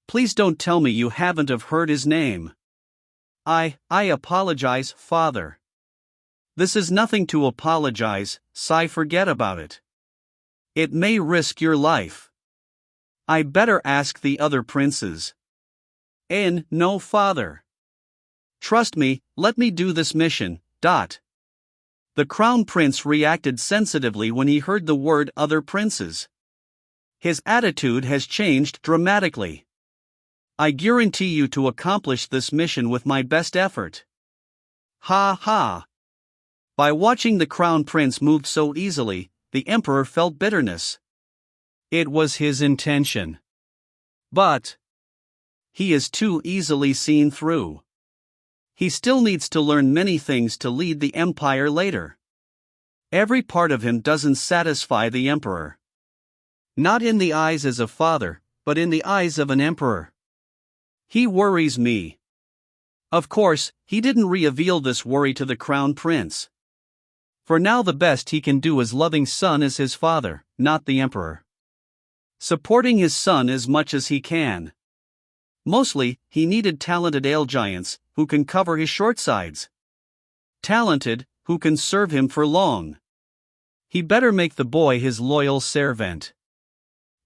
Please don't tell me you haven't have heard his name. I apologize, father. This is nothing to apologize, forget about it. It may risk your life. I better ask the other princes. No, father. Trust me, let me do this mission. The Crown Prince reacted sensitively when he heard the word other princes. His attitude has changed dramatically. I guarantee you to accomplish this mission with my best effort. Ha ha. By watching the Crown Prince move so easily, the emperor felt bitterness. It was his intention. But he is too easily seen through. He still needs to learn many things to lead the empire later. Every part of him doesn't satisfy the emperor. Not in the eyes as a father, but in the eyes of an emperor. He worries me. Of course, he didn't reveal this worry to the Crown Prince. For now the best he can do as loving son is his father, not the emperor. Supporting his son as much as he can. Mostly, he needed talented ale giants, who can cover his short sides. Talented, who can serve him for long. He better make the boy his loyal servant.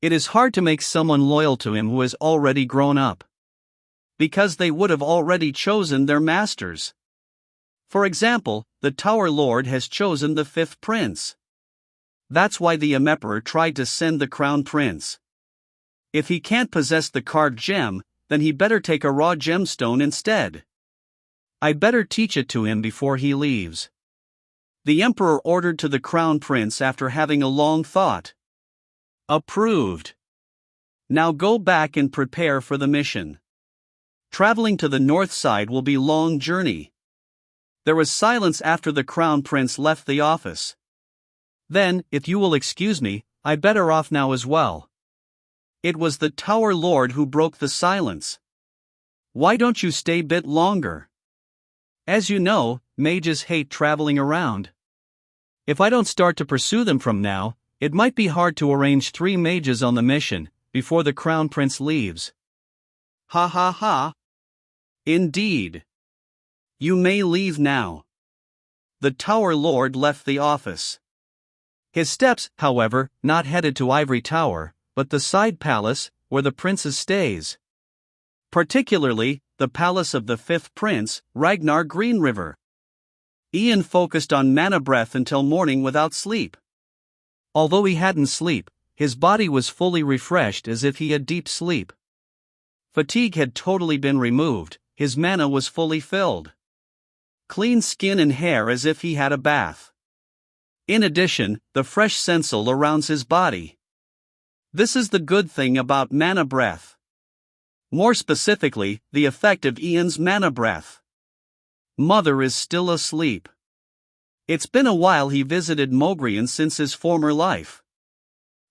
It is hard to make someone loyal to him who has already grown up. Because they would have already chosen their masters. For example, the Tower Lord has chosen the 5th prince. That's why the emperor tried to send the Crown Prince. If he can't possess the carved gem, then he better take a raw gemstone instead. I better teach it to him before he leaves. The emperor ordered to the Crown Prince after having a long thought. Approved. Now go back and prepare for the mission. Traveling to the north side will be a long journey. There was silence after the Crown Prince left the office. Then, if you will excuse me, I better off now as well. It was the Tower Lord who broke the silence. Why don't you stay a bit longer? As you know, mages hate traveling around. If I don't start to pursue them from now, it might be hard to arrange 3 mages on the mission, before the Crown Prince leaves. Ha ha ha. Indeed. You may leave now. The Tower Lord left the office. His steps, however, not headed to Ivory Tower, but the side palace, where the princess stays. particularly the palace of the fifth prince, Ragnar Green River. Ian focused on mana breath until morning without sleep. Although he hadn't sleep, his body was fully refreshed as if he had deep sleep. Fatigue had totally been removed, his mana was fully filled. Clean skin and hair as if he had a bath. In addition, the fresh sensal around his body. This is the good thing about mana breath. More specifically, the effect of Ian's mana breath. Mother is still asleep. It's been a while he visited Mogrian since his former life.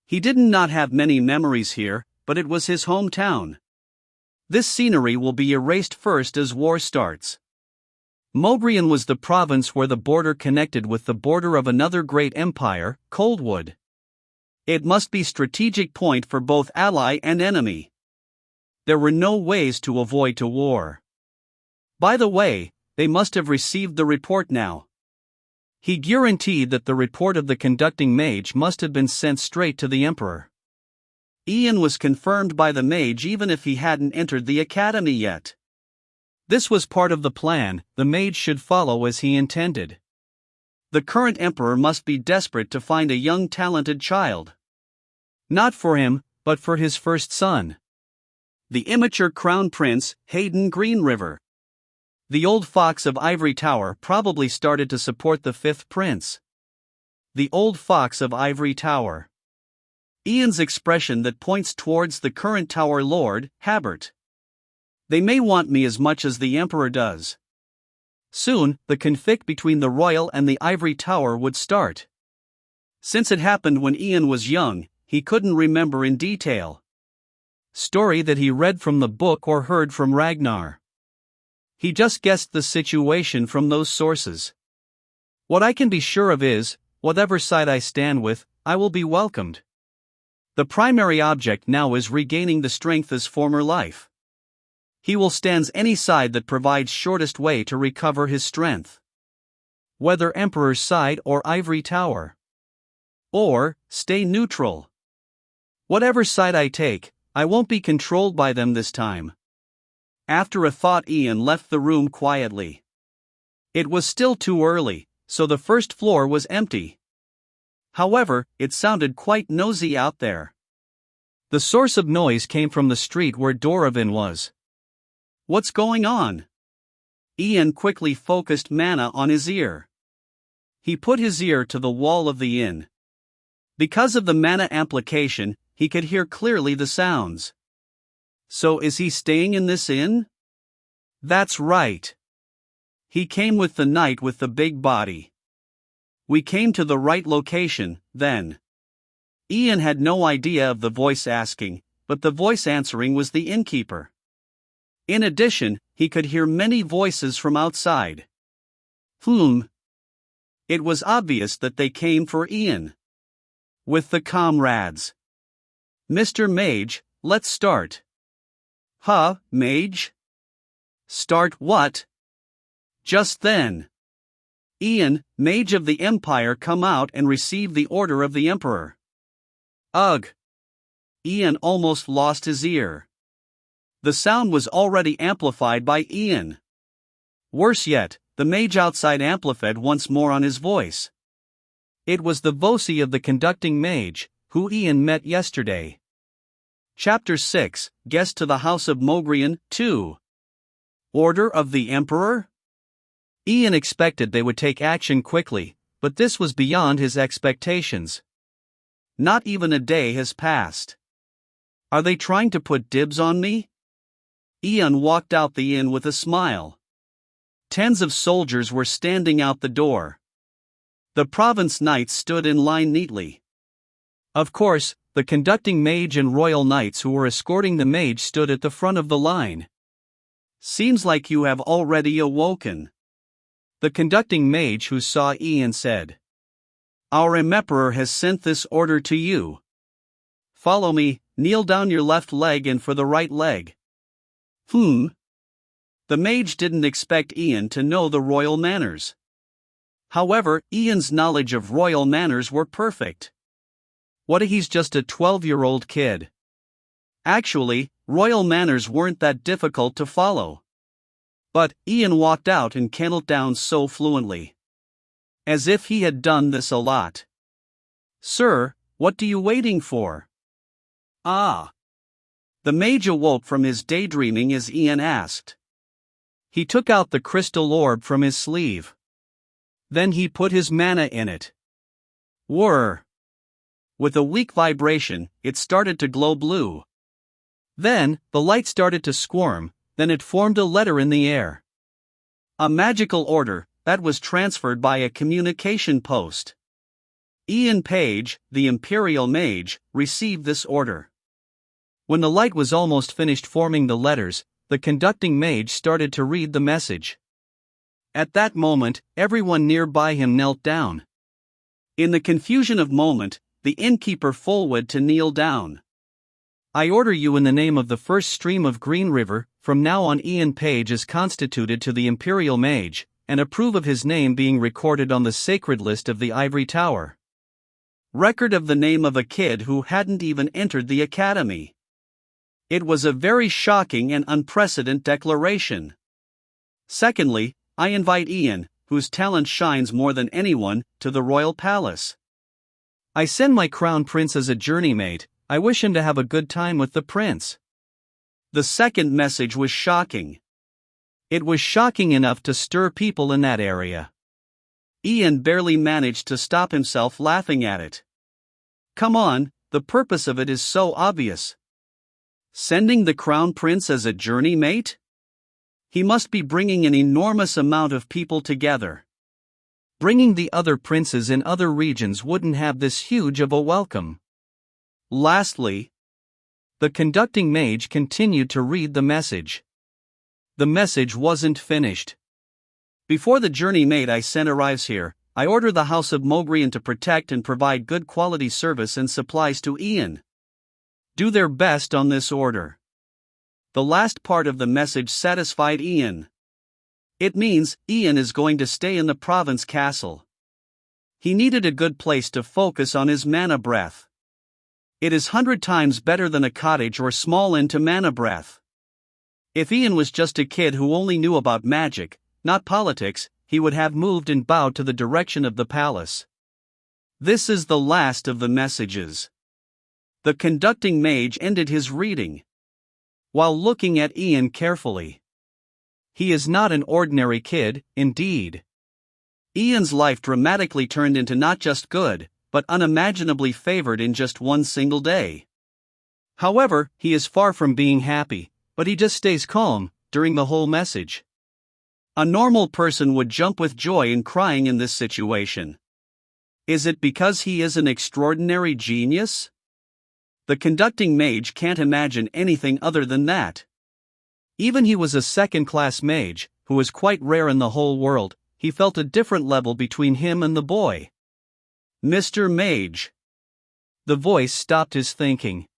He did not have many memories here, but it was his hometown. This scenery will be erased first as war starts. Mogrian was the province where the border connected with the border of another great empire, Coldwood. It must be strategic point for both ally and enemy. There were no ways to avoid a war. By the way, they must have received the report now. He guaranteed that the report of the conducting mage must have been sent straight to the emperor. Ian was confirmed by the mage even if he hadn't entered the academy yet. This was part of the plan, the mage should follow as he intended. The current emperor must be desperate to find a young talented child. Not for him, but for his first son. The immature crown prince, Hayden Green River. The old fox of Ivory Tower probably started to support the fifth prince. The old fox of Ivory Tower. Ian's expression that points towards the current Tower Lord, Habert. They may want me as much as the Emperor does. Soon, the conflict between the Royal and the Ivory Tower would start. Since it happened when Ian was young, he couldn't remember in detail. Story that he read from the book or heard from Ragnar. He just guessed the situation from those sources. What I can be sure of is, whatever side I stand with, I will be welcomed. The primary object now is regaining the strength as former life. He will stand any side that provides shortest way to recover his strength. Whether Emperor's side or Ivory Tower. Or, stay neutral. Whatever side I take, I won't be controlled by them this time. After a thought, Ian left the room quietly. It was still too early, so the first floor was empty. However, it sounded quite noisy out there. The source of noise came from the street where Doravin was. What's going on? Ian quickly focused mana on his ear. He put his ear to the wall of the inn. Because of the mana amplification, he could hear clearly the sounds. So is he staying in this inn? That's right. He came with the knight with the big body. We came to the right location, then. Ian had no idea of the voice asking, but the voice answering was the innkeeper. In addition, he could hear many voices from outside. It was obvious that they came for Ian. With the comrades. Mr. Mage, let's start. Huh, Mage? Start what? Just then. Ian, Mage of the Empire, come out and receive the order of the Emperor. Ugh! Ian almost lost his ear. The sound was already amplified by Ian. Worse yet, the mage outside amplified once more on his voice. It was the voice of the conducting mage, who Ian met yesterday. Chapter 6, Guest to the House of Mogrian, 2. Order of the Emperor? Ian expected they would take action quickly, but this was beyond his expectations. Not even a day has passed. Are they trying to put dibs on me? Ian walked out the inn with a smile. Tens of soldiers were standing out the door. The province knights stood in line neatly. Of course, the conducting mage and royal knights who were escorting the mage stood at the front of the line. Seems like you have already awoken. The conducting mage who saw Ian said. Our emperor has sent this order to you. Follow me, kneel down your left leg and for the right leg. The mage didn't expect Ian to know the royal manners. However, Ian's knowledge of royal manners were perfect. What, he's just a 12-year-old kid. Actually, Royal manners weren't that difficult to follow. But Ian walked out and knelt down so fluently, as if he had done this a lot. "Sir, what are you waiting for?" "Ah." The mage awoke from his daydreaming as Ian asked. He took out the crystal orb from his sleeve. Then he put his mana in it. Whir! With a weak vibration, it started to glow blue. Then, the light started to squirm, then it formed a letter in the air. A magical order that was transferred by a communication post. Ian Page, the Imperial Mage, received this order. When the light was almost finished forming the letters, the conducting mage started to read the message. At that moment, everyone nearby him knelt down. In the confusion of moment, the innkeeper forward to kneel down. "I order you in the name of the first stream of Green River, from now on Ian Page is constituted to the Imperial Mage, and approve of his name being recorded on the sacred list of the Ivory Tower." Record of the name of a kid who hadn't even entered the academy. It was a very shocking and unprecedented declaration. Secondly, I invite Ian, whose talent shines more than anyone, to the royal palace. I send my crown prince as a journey mate. I wish him to have a good time with the prince. The second message was shocking. It was shocking enough to stir people in that area. Ian barely managed to stop himself laughing at it. Come on, the purpose of it is so obvious. Sending the crown prince as a journey mate? He must be bringing an enormous amount of people together. Bringing the other princes in other regions wouldn't have this huge of a welcome. Lastly, the conducting mage continued to read the message. The message wasn't finished. Before the journey mate I sent arrives here, I order the House of Mogrian to protect and provide good quality service and supplies to Ian. Do their best on this order. The last part of the message satisfied Ian. It means Ian is going to stay in the province castle. He needed a good place to focus on his mana breath. It is 100 times better than a cottage or small inn to mana breath. If Ian was just a kid who only knew about magic, not politics, he would have moved and bowed to the direction of the palace. This is the last of the messages. The conducting mage ended his reading, while looking at Ian carefully. He is not an ordinary kid, indeed. Ian's life dramatically turned into not just good, but unimaginably favored in just one single day. However, he is far from being happy, but he just stays calm during the whole message. A normal person would jump with joy and crying in this situation. Is it because he is an extraordinary genius? The conducting mage can't imagine anything other than that. Even he was a second-class mage, who is quite rare in the whole world, he felt a different level between him and the boy. Mr. Mage. The voice stopped his thinking.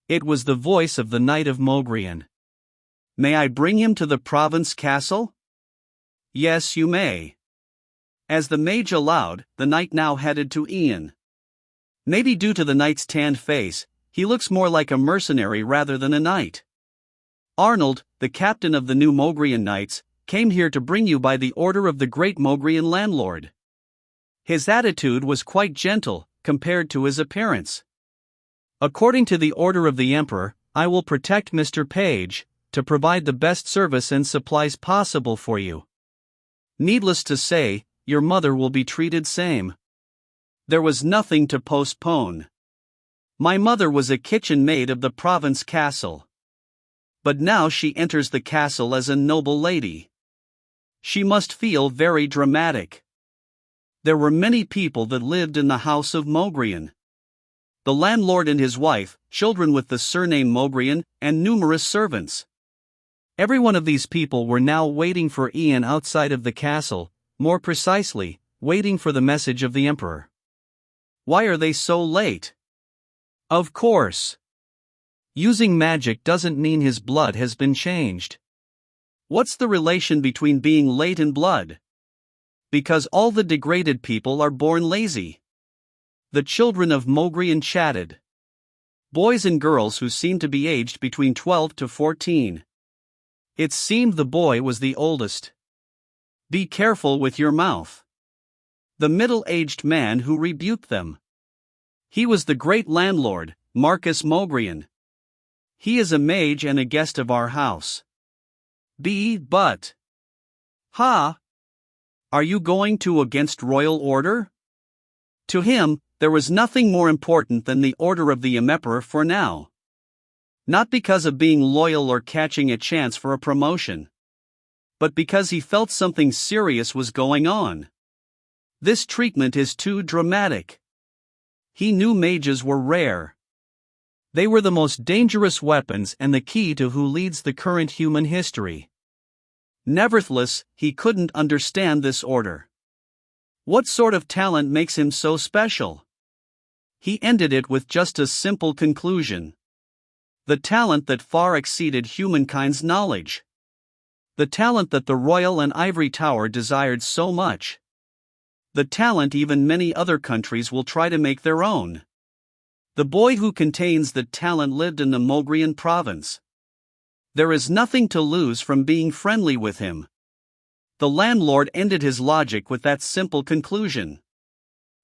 It was the voice of the Knight of Mogrian. May I bring him to the province castle? Yes, you may. As the mage allowed, the knight now headed to Ian. Maybe due to the knight's tanned face, he looks more like a mercenary rather than a knight. Anhltl, the captain of the new Mogrian Knights, came here to bring you by the order of the great Mogrian landlord. His attitude was quite gentle, compared to his appearance. According to the order of the Emperor, I will protect Mr. Page, to provide the best service and supplies possible for you. Needless to say, your mother will be treated same. There was nothing to postpone. My mother was a kitchen maid of the province castle. But now she enters the castle as a noble lady. She must feel very dramatic. There were many people that lived in the house of Mogrian. The landlord and his wife, children with the surname Mogrian, and numerous servants. Every one of these people were now waiting for Ian outside of the castle, more precisely, waiting for the message of the Emperor. Why are they so late? Of course. Using magic doesn't mean his blood has been changed. What's the relation between being late and blood? Because all the degraded people are born lazy. The children of Mogrian chatted. boys and girls who seemed to be aged between 12 to 14. It seemed the boy was the oldest. Be careful with your mouth. The middle-aged man who rebuked them. He was the great landlord, Marcus Mogrian. He is a mage and a guest of our house. But. Ha! Are you going to against royal order? To him, there was nothing more important than the order of the emperor for now. Not because of being loyal or catching a chance for a promotion, but because he felt something serious was going on. This treatment is too dramatic. He knew mages were rare. They were the most dangerous weapons and the key to who leads the current human history. Nevertheless, he couldn't understand this order. What sort of talent makes him so special? He ended it with just a simple conclusion. The talent that far exceeded humankind's knowledge. The talent that the royal and ivory tower desired so much. The talent even many other countries will try to make their own. The boy who contains the talent lived in the Mogrian province. There is nothing to lose from being friendly with him. The landlord ended his logic with that simple conclusion.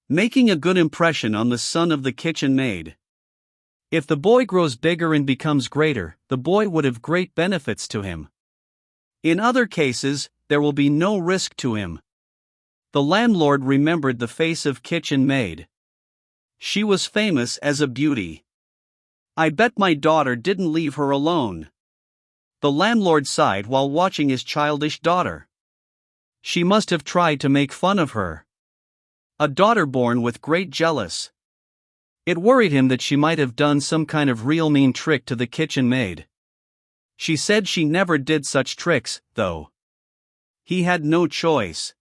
Making a good impression on the son of the kitchen maid. If the boy grows bigger and becomes greater, the boy would have great benefits to him. In other cases, there will be no risk to him. The landlord remembered the face of kitchen maid. She was famous as a beauty. I bet my daughter didn't leave her alone. The landlord sighed while watching his childish daughter. She must have tried to make fun of her. A daughter born with great jealous. It worried him that she might have done some kind of real mean trick to the kitchen maid. She said she never did such tricks, though. He had no choice.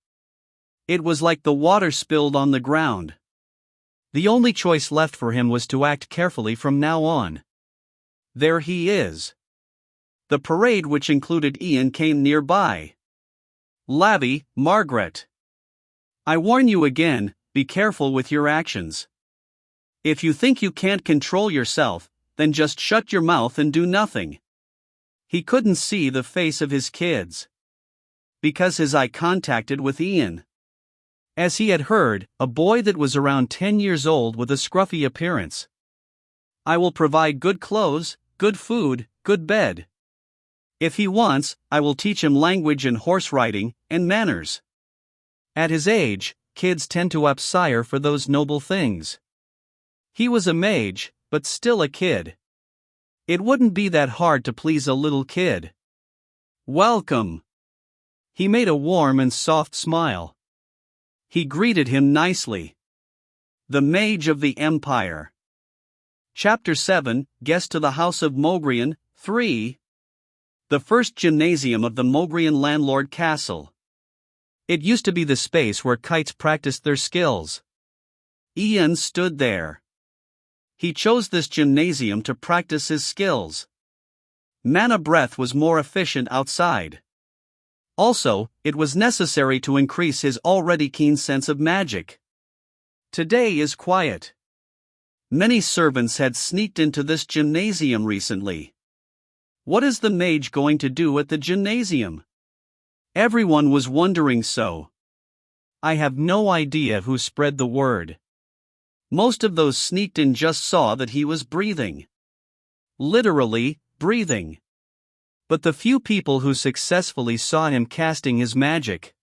It was like the water spilled on the ground. The only choice left for him was to act carefully from now on. There he is. The parade, which included Ian, came nearby. Lavi, Margaret. I warn you again, be careful with your actions. If you think you can't control yourself, then just shut your mouth and do nothing. He couldn't see the face of his kids. Because his eye contacted with Ian. As he had heard, a boy that was around 10 years old with a scruffy appearance. I will provide good clothes, good food, good bed. If he wants, I will teach him language and horse riding, and manners. At his age, kids tend to aspire for those noble things. He was a mage, but still a kid. It wouldn't be that hard to please a little kid. Welcome. He made a warm and soft smile. He greeted him nicely. The Mage of the Empire. Chapter 7, Guest to the House of Mogrian, 3. The first gymnasium of the Mogrian landlord castle. It used to be the space where kites practiced their skills. Ian stood there. He chose this gymnasium to practice his skills. Mana breath was more efficient outside. Also, it was necessary to increase his already keen sense of magic. Today is quiet. Many servants had sneaked into this gymnasium recently. What is the mage going to do at the gymnasium? Everyone was wondering so. I have no idea who spread the word. Most of those sneaked in just saw that he was breathing. Literally, breathing. But the few people who successfully saw him casting his magic,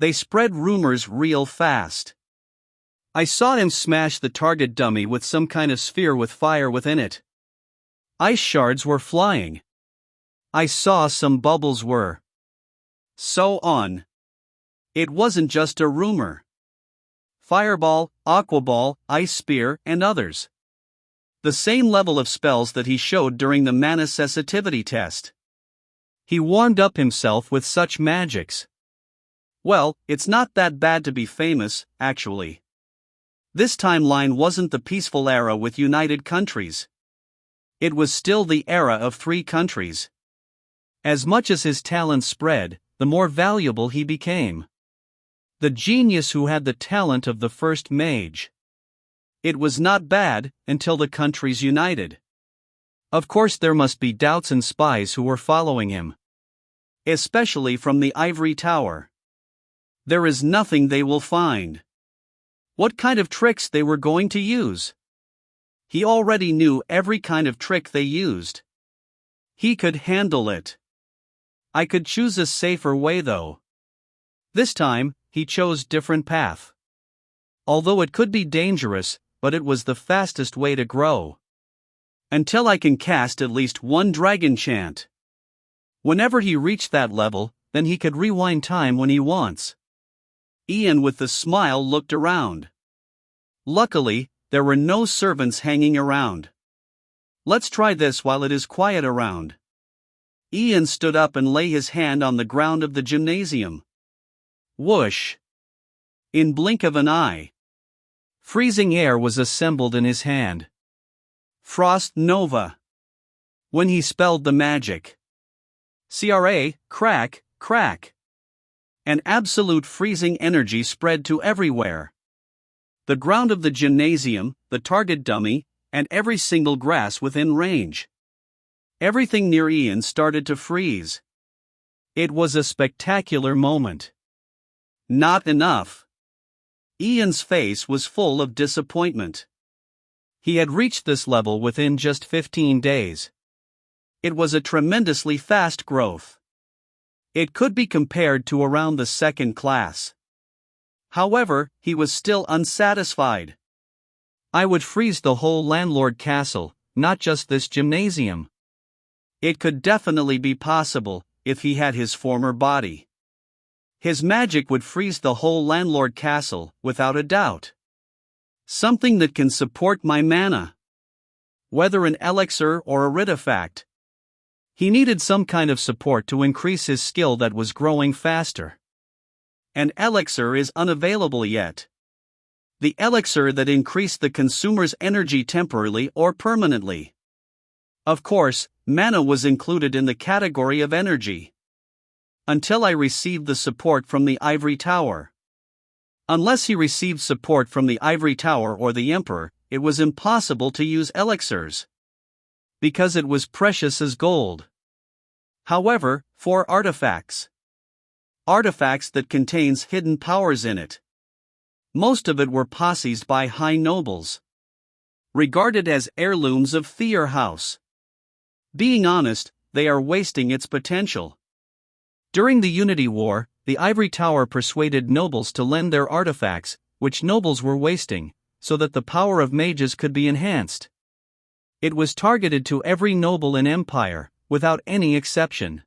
they spread rumors real fast. I saw him smash the target dummy with some kind of sphere with fire within it. Ice shards were flying. I saw some bubbles were. So on. It wasn't just a rumor. Fireball, Aquaball, Ice Spear, and others. The same level of spells that he showed during the mana sensitivity test. He warmed up himself with such magics. Well, it's not that bad to be famous, actually. This timeline wasn't the peaceful era with united countries. It was still the era of 3 countries. As much as his talent spread, the more valuable he became. The genius who had the talent of the first mage. It was not bad, until the countries united. Of course there must be doubts and spies who were following him. Especially from the ivory tower. There is nothing they will find. What kind of tricks they were going to use? He already knew every kind of trick they used. He could handle it. I could choose a safer way though. This time, he chose different path. Although it could be dangerous, but it was the fastest way to grow. Until I can cast at least one dragon chant. Whenever he reached that level, then he could rewind time when he wants. Ian with a smile looked around. Luckily, there were no servants hanging around. Let's try this while it is quiet around. Ian stood up and lay his hand on the ground of the gymnasium. Whoosh! In blink of an eye. Freezing air was assembled in his hand. Frost Nova. When he spelled the magic. CRA, crack, crack. An absolute freezing energy spread to everywhere. The ground of the gymnasium, the target dummy, and every single grass within range. Everything near Ian started to freeze. It was a spectacular moment. Not enough. Ian's face was full of disappointment. He had reached this level within just 15 days. It was a tremendously fast growth. It could be compared to around the second class. However, he was still unsatisfied. I would freeze the whole landlord castle, not just this gymnasium. It could definitely be possible, if he had his former body. His magic would freeze the whole landlord castle, without a doubt. Something that can support my mana. Whether an elixir or a artifact. He needed some kind of support to increase his skill that was growing faster. An elixir is unavailable yet. The elixir that increased the consumer's energy temporarily or permanently. Of course, mana was included in the category of energy. Until I received the support from the ivory tower. Unless he received support from the ivory tower or the emperor, it was impossible to use elixirs. Because it was precious as gold. However, for artifacts. Artifacts that contains hidden powers in it. Most of it were possessed by high nobles. Regarded as heirlooms of Thayer House. Being honest, they are wasting its potential. During the Unity War, the Ivory Tower persuaded nobles to lend their artifacts, which nobles were wasting, so that the power of mages could be enhanced. It was targeted to every noble in empire, without any exception.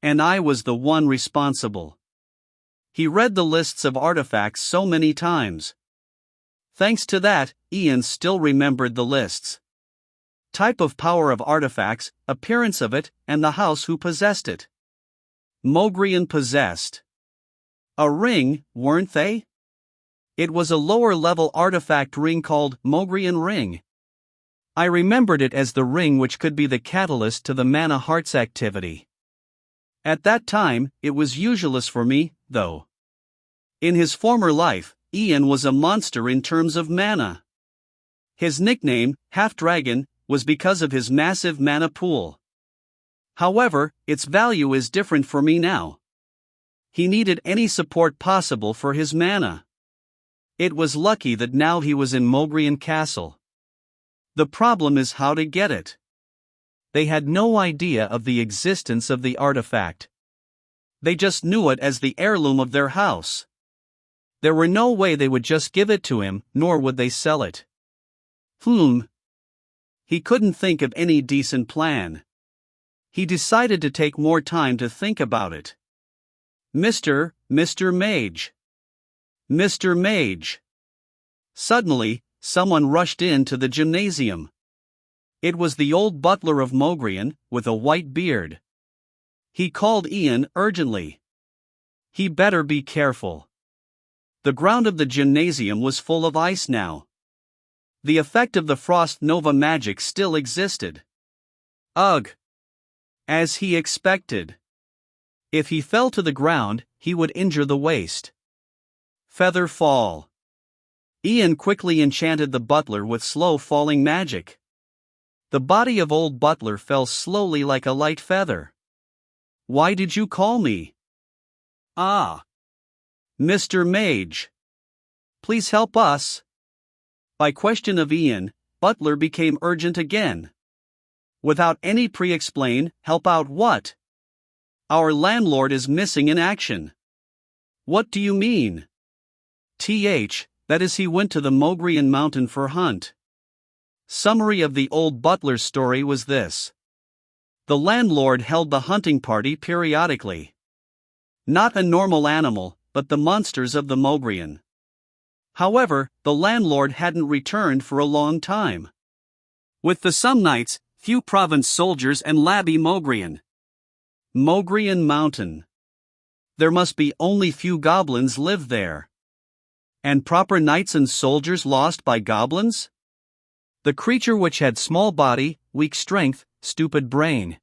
And I was the one responsible. He read the lists of artifacts so many times. Thanks to that, Ian still remembered the lists. Type of power of artifacts, appearance of it, and the house who possessed it. Mogrian possessed. A ring, weren't they? It was a lower-level artifact ring called Mogrian Ring. I remembered it as the ring which could be the catalyst to the mana hearts activity. At that time, it was useless for me, though. In his former life, Ian was a monster in terms of mana. His nickname, Half-Dragon, was because of his massive mana pool. However, its value is different for me now. He needed any support possible for his mana. It was lucky that now he was in Mogrian Castle. The problem is how to get it. They had no idea of the existence of the artifact. They just knew it as the heirloom of their house. There were no way they would just give it to him, nor would they sell it. He couldn't think of any decent plan. He decided to take more time to think about it. Mr. Mage. Mr. Mage. Suddenly, someone rushed into the gymnasium. It was the old butler of Mogrian, with a white beard. He called Ian urgently. He better be careful. The ground of the gymnasium was full of ice now. The effect of the Frost Nova magic still existed. Ugh! As he expected. If he fell to the ground, he would injure the waist. Feather fall. Ian quickly enchanted the butler with slow-falling magic. The body of old butler fell slowly like a light feather. "Why did you call me?" "Ah. Mr. Mage. Please help us." By question of Ian, butler became urgent again. Without any pre-explain, "Help out what? Our landlord is missing in action." "What do you mean?" That is, he went to the Mogrian mountain for hunt. Summary of the old butler's story was this. The landlord held the hunting party periodically. Not a normal animal, but the monsters of the Mogrian. However, the landlord hadn't returned for a long time. With the some nights, few province soldiers and Labby Mogrian. Mogrian Mountain. There must be only few goblins live there. And proper knights and soldiers lost by goblins? The creature which had small body, weak strength, stupid brain.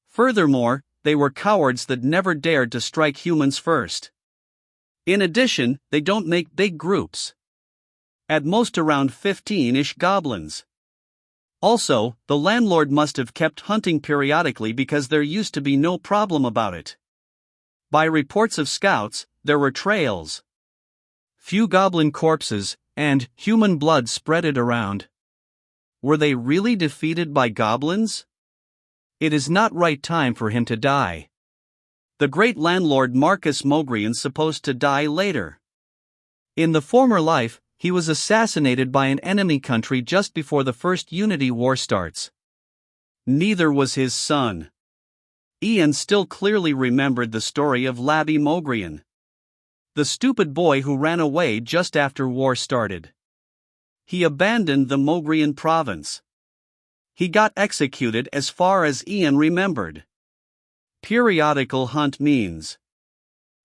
Furthermore, they were cowards that never dared to strike humans first. In addition, they don't make big groups. At most around 15-ish goblins. Also, the landlord must have kept hunting periodically because there used to be no problem about it. By reports of scouts, there were trails. Few goblin corpses, and human blood spreaded around. Were they really defeated by goblins? It is not right time for him to die. The great landlord Marcus Mogrian's supposed to die later. In the former life, he was assassinated by an enemy country just before the First Unity War starts. Neither was his son. Ian still clearly remembered the story of Labby Mogrian. The stupid boy who ran away just after war started. He abandoned the Mogrian province. He got executed as far as Ian remembered. Periodical hunt means.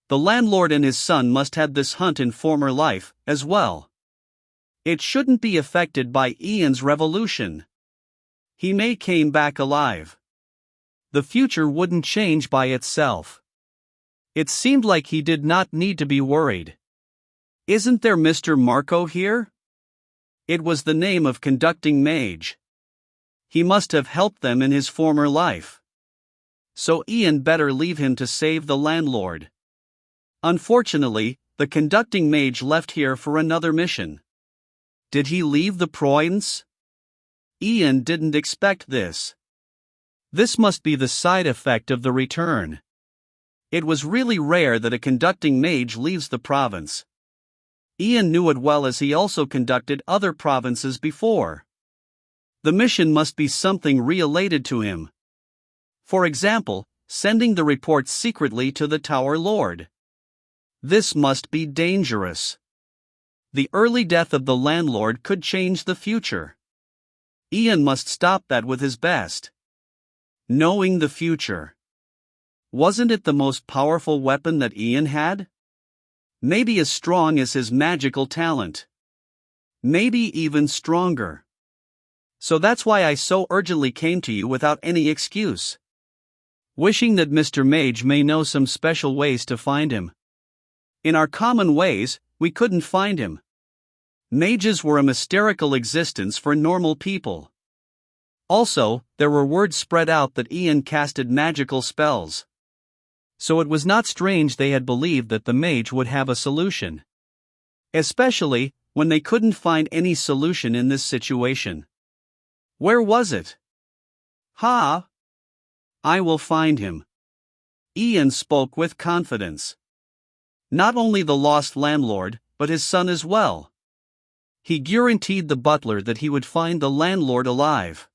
The landlord and his son must have this hunt in former life, as well. It shouldn't be affected by Ian's revolution. He may came back alive. The future wouldn't change by itself. It seemed like he did not need to be worried. Isn't there Mr. Marco here? It was the name of conducting mage. He must have helped them in his former life. So Ian better leave him to save the landlord. Unfortunately, the conducting mage left here for another mission. Did he leave the province? Ian didn't expect this. This must be the side effect of the return. It was really rare that a conducting mage leaves the province. Ian knew it well as he also conducted other provinces before. The mission must be something related to him. For example, sending the reports secretly to the Tower Lord. This must be dangerous. The early death of the landlord could change the future. Ian must stop that with his best. Knowing the future. Wasn't it the most powerful weapon that Ian had? Maybe as strong as his magical talent. Maybe even stronger. So that's why I so urgently came to you without any excuse. Wishing that Mr. Mage may know some special ways to find him. In our common ways, we couldn't find him. Mages were a mystical existence for normal people. Also, there were words spread out that Ian casted magical spells. So it was not strange they had believed that the mage would have a solution. Especially, when they couldn't find any solution in this situation. Where was it? I will find him. Ian spoke with confidence. Not only the lost landlord, but his son as well. He guaranteed the butler that he would find the landlord alive.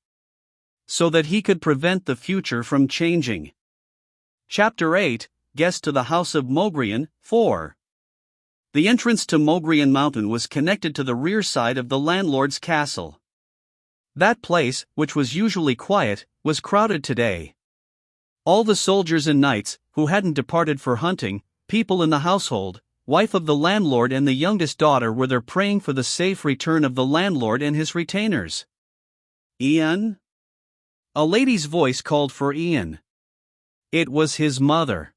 So that he could prevent the future from changing. Chapter 8, Guest to the House of Mogrian, 4. The entrance to Mogrian Mountain was connected to the rear side of the landlord's castle. That place, which was usually quiet, was crowded today. All the soldiers and knights, who hadn't departed for hunting, people in the household, wife of the landlord and the youngest daughter were there praying for the safe return of the landlord and his retainers. Ian? A lady's voice called for Ian. It was his mother.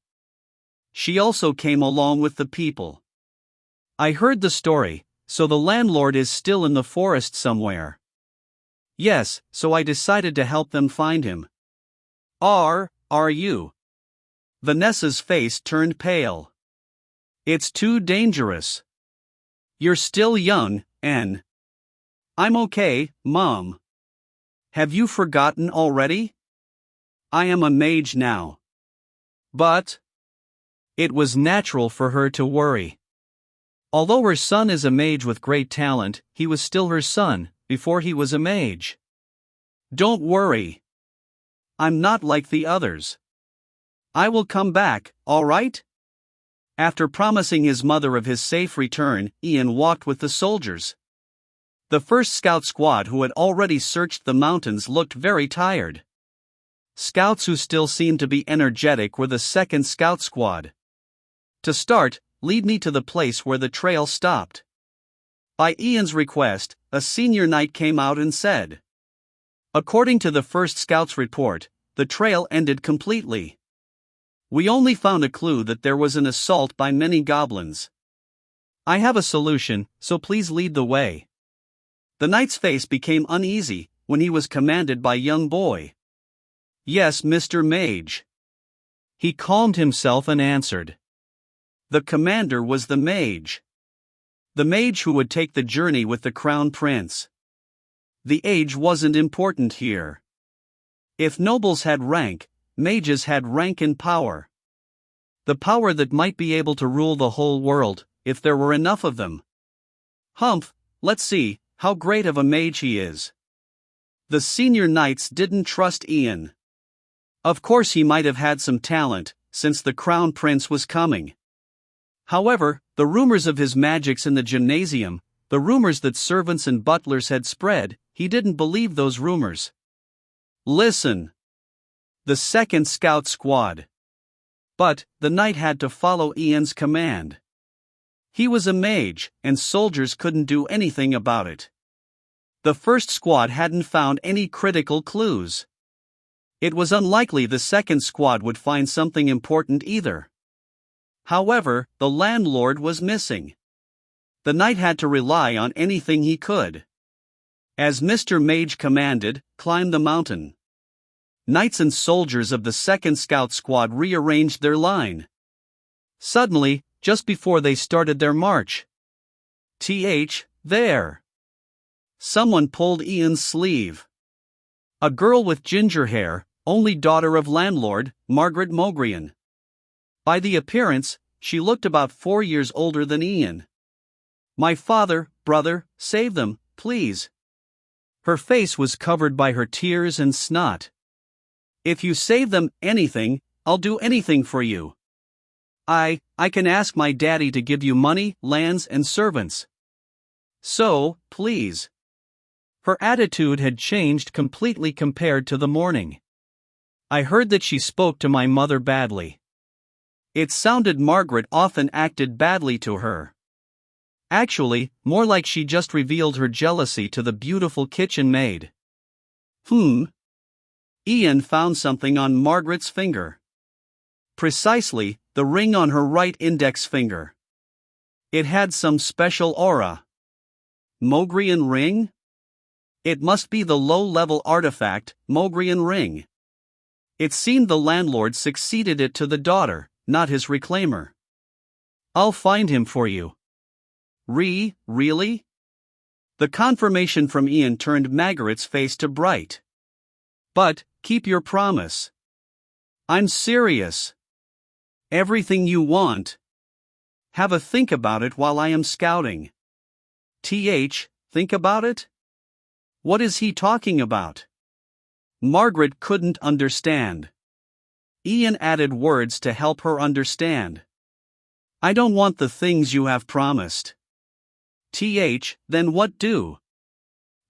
She also came along with the people. I heard the story, So the landlord is still in the forest somewhere. Yes, so I decided to help them find him. Are you? Vanessa's face turned pale. It's too dangerous. You're still young, and... I'm okay, Mom. Have you forgotten already? I am a mage now. But... It was natural for her to worry. Although her son is a mage with great talent, he was still her son, before he was a mage. Don't worry. I'm not like the others. I will come back, all right? After promising his mother of his safe return, Ian walked with the soldiers. The first scout squad who had already searched the mountains looked very tired. Scouts who still seemed to be energetic were the second scout squad. To start, lead me to the place where the trail stopped. By Ian's request, a senior knight came out and said. According to the first scout's report, the trail ended completely. We only found a clue that there was an assault by many goblins. I have a solution, so please lead the way. The knight's face became uneasy when he was commanded by young boy. Yes, Mr. Mage. He calmed himself and answered. The commander was the mage. The mage who would take the journey with the crown prince. The age wasn't important here. If nobles had rank, mages had rank and power. The power that might be able to rule the whole world, if there were enough of them. Humph, let's see how great of a mage he is. The senior knights didn't trust Ian. Of course he might have had some talent, since the crown prince was coming. However, the rumors of his magics in the gymnasium, the rumors that servants and butlers had spread, he didn't believe those rumors. Listen. The second scout squad. But, the knight had to follow Ian's command. He was a mage, and soldiers couldn't do anything about it. The first squad hadn't found any critical clues. It was unlikely the second squad would find something important either. However, the landlord was missing. The knight had to rely on anything he could. As Mr. Mage commanded, climb the mountain. Knights and soldiers of the second scout squad rearranged their line. Suddenly, just before they started their march. There. Someone pulled Ian's sleeve. A girl with ginger hair, only daughter of landlord, Margaret Mogrian. By the appearance, she looked about 4 years older than Ian. My father, brother, save them, please. Her face was covered by her tears and snot. If you save them anything, I'll do anything for you. I can ask my daddy to give you money, lands, and servants. So, please. Her attitude had changed completely compared to the morning. I heard that she spoke to my mother badly. It sounded Margaret often acted badly to her. Actually, more like she just revealed her jealousy to the beautiful kitchen maid. Ian found something on Margaret's finger. Precisely, the ring on her right index finger. It had some special aura. Mogrian ring? It must be the low-level artifact, Mogrian ring. It seemed the landlord succeeded it to the daughter, not his reclaimer. I'll find him for you. Really? The confirmation from Ian turned Margaret's face to bright. But, keep your promise. I'm serious. Everything you want. Have a think about it while I am scouting. Think about it? What is he talking about? Margaret couldn't understand. Ian added words to help her understand. I don't want the things you have promised. Then what do?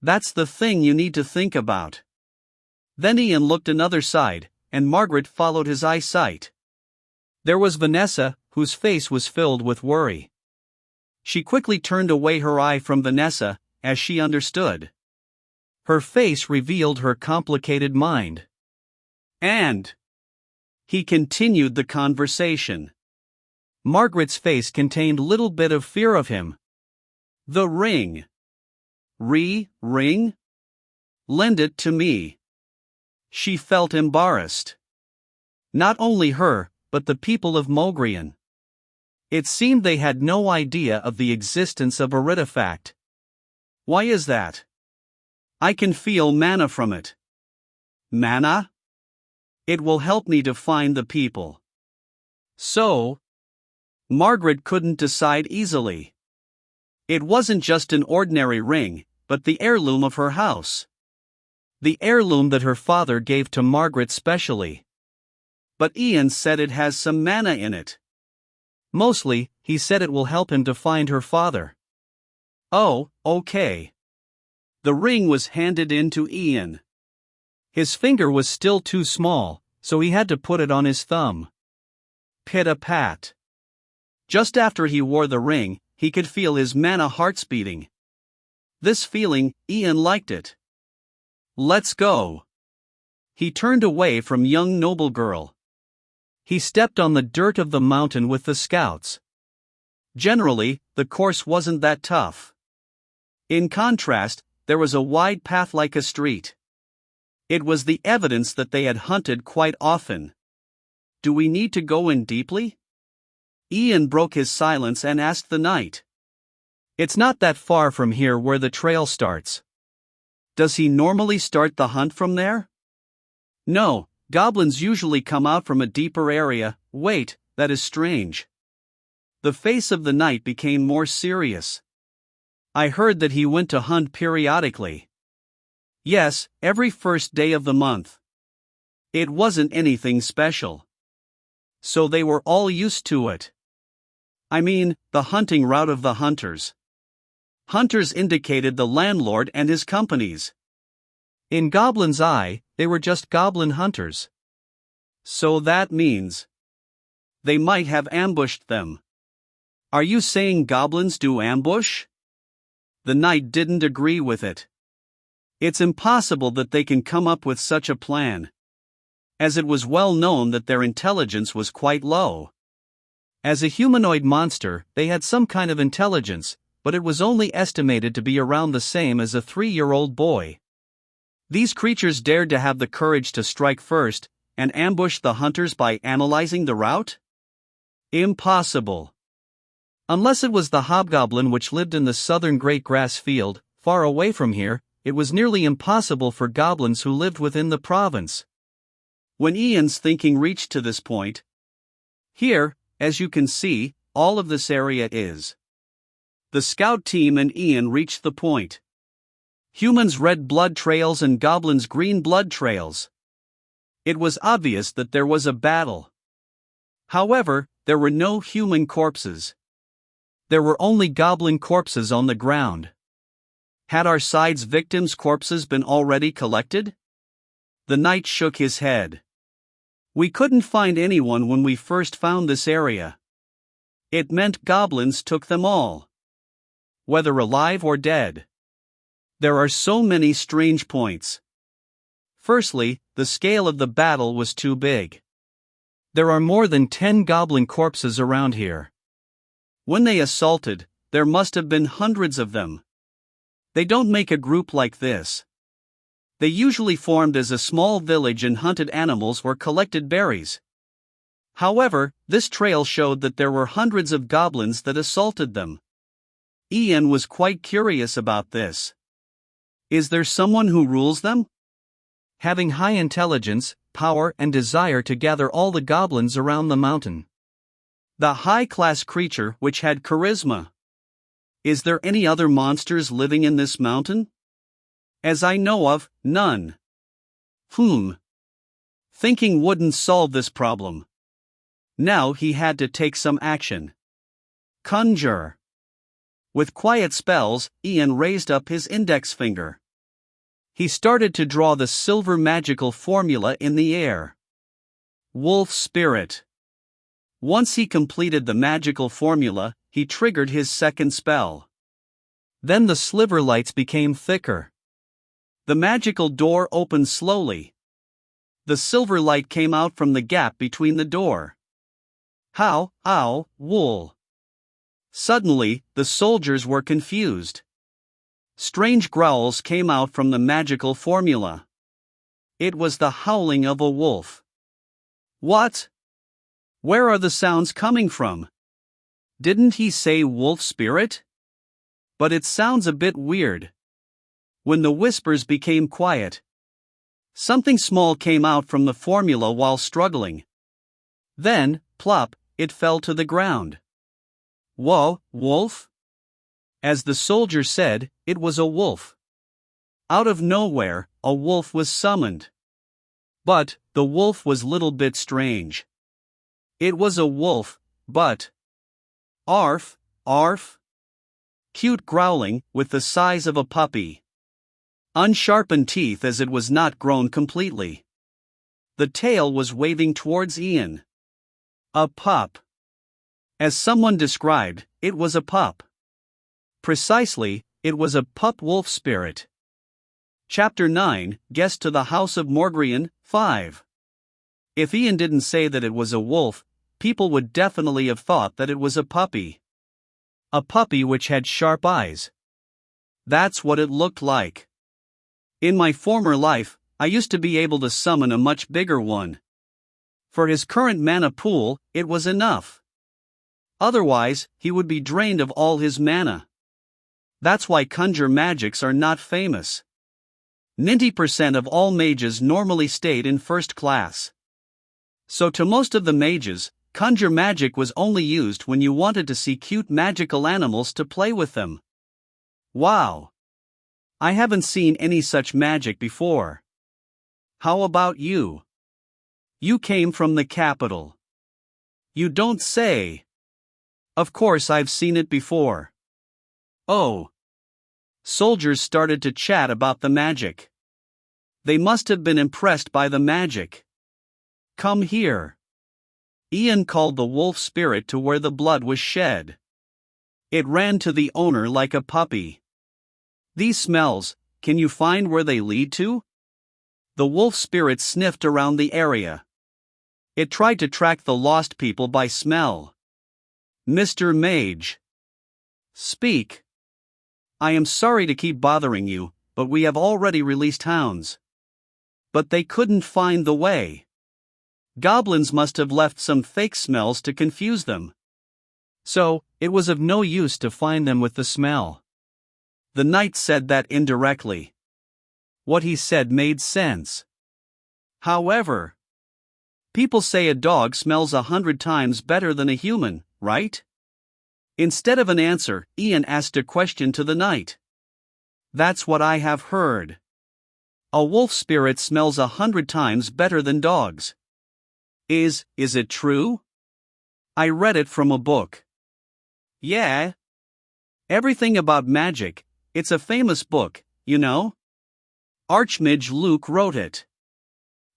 That's the thing you need to think about. Then Ian looked another side, and Margaret followed his eyesight. There was Vanessa, whose face was filled with worry. She quickly turned away her eye from Vanessa, as she understood. Her face revealed her complicated mind. And he continued the conversation. Margaret's face contained little bit of fear of him. The ring. Ring? Lend it to me. She felt embarrassed. Not only her, but the people of Mogrian. It seemed they had no idea of the existence of artifact. Why is that? I can feel mana from it. Mana? It will help me to find the people. So? Margaret couldn't decide easily. It wasn't just an ordinary ring, but the heirloom of her house. The heirloom that her father gave to Margaret specially. But Ian said it has some mana in it. Mostly, he said it will help him to find her father. Oh, okay. The ring was handed in to Ian. His finger was still too small, so he had to put it on his thumb. Pit-a-pat. Just after he wore the ring, he could feel his mana hearts beating. This feeling, Ian liked it. Let's go. He turned away from young noble girl. He stepped on the dirt of the mountain with the scouts. Generally, the course wasn't that tough. In contrast, there was a wide path like a street. It was the evidence that they had hunted quite often. Do we need to go in deeply? Ian broke his silence and asked the knight. It's not that far from here where the trail starts. Does he normally start the hunt from there? No, goblins usually come out from a deeper area. Wait, that is strange. The face of the knight became more serious. I heard that he went to hunt periodically. Yes, every first day of the month. It wasn't anything special. So they were all used to it. I mean, the hunting route of the hunters. Hunters indicated the landlord and his companies. In Goblin's eye, they were just goblin hunters. So that means they might have ambushed them. Are you saying goblins do ambush? The knight didn't agree with it. It's impossible that they can come up with such a plan, as it was well known that their intelligence was quite low. As a humanoid monster, they had some kind of intelligence, but it was only estimated to be around the same as a 3-year-old boy. These creatures dared to have the courage to strike first, and ambush the hunters by analyzing the route? Impossible. Unless it was the hobgoblin which lived in the southern great grass field, far away from here, it was nearly impossible for goblins who lived within the province. When Ian's thinking reached to this point, here, as you can see, all of this area is. The scout team and Ian reached the point. Humans' red blood trails and goblins' green blood trails. It was obvious that there was a battle. However, there were no human corpses. There were only goblin corpses on the ground. Had our side's victims' corpses been already collected? The knight shook his head. We couldn't find anyone when we first found this area. It meant goblins took them all. Whether alive or dead. There are so many strange points. Firstly, the scale of the battle was too big. There are more than 10 goblin corpses around here. When they assaulted, there must have been hundreds of them. They don't make a group like this. They usually formed as a small village and hunted animals or collected berries. However, this trail showed that there were hundreds of goblins that assaulted them. Ian was quite curious about this. Is there someone who rules them? Having high intelligence, power, and desire to gather all the goblins around the mountain. The high-class creature which had charisma. Is there any other monsters living in this mountain? As I know of, none. Thinking wouldn't solve this problem. Now he had to take some action. Conjure. With quiet spells, Ian raised up his index finger. He started to draw the silver magical formula in the air. Wolf Spirit. Once he completed the magical formula, he triggered his second spell. Then the sliver lights became thicker. The magical door opened slowly. The silver light came out from the gap between the door. Wool. Suddenly, the soldiers were confused. Strange growls came out from the magical formula. It was the howling of a wolf. What? Where are the sounds coming from? Didn't he say wolf spirit? But it sounds a bit weird. When the whispers became quiet, something small came out from the formula while struggling. Then, plop, it fell to the ground. Whoa, wolf? As the soldier said, it was a wolf. Out of nowhere, a wolf was summoned. But, the wolf was little bit strange. It was a wolf, but arf, arf. Cute growling, with the size of a puppy. Unsharpened teeth as it was not grown completely. The tail was waving towards Ian. A pup. As someone described, it was a pup. Precisely, it was a pup wolf spirit. Chapter 9, Guest to the House of Morgrian, 5. If Ian didn't say that it was a wolf, people would definitely have thought that it was a puppy. A puppy which had sharp eyes. That's what it looked like. In my former life, I used to be able to summon a much bigger one. For his current mana pool, it was enough. Otherwise, he would be drained of all his mana. That's why conjure magics are not famous. 90% of all mages normally stayed in first class. So to most of the mages, conjure magic was only used when you wanted to see cute magical animals to play with them. Wow! I haven't seen any such magic before. How about you? You came from the capital. You don't say. Of course I've seen it before. Oh. Soldiers started to chat about the magic. They must have been impressed by the magic. Come here. Ian called the wolf spirit to where the blood was shed. It ran to the owner like a puppy. These smells, can you find where they lead to? The wolf spirit sniffed around the area. It tried to track the lost people by smell. Mr. Mage. Speak. I am sorry to keep bothering you, but we have already released hounds. But they couldn't find the way. Goblins must have left some fake smells to confuse them. So, it was of no use to find them with the smell. The knight said that indirectly. What he said made sense. However, people say a dog smells 100 times better than a human, right? Instead of an answer, Ian asked a question to the knight. That's what I have heard. A wolf spirit smells 100 times better than dogs. Is it true? I read it from a book. Yeah. Everything about magic, it's a famous book, you know? Archmage Luke wrote it.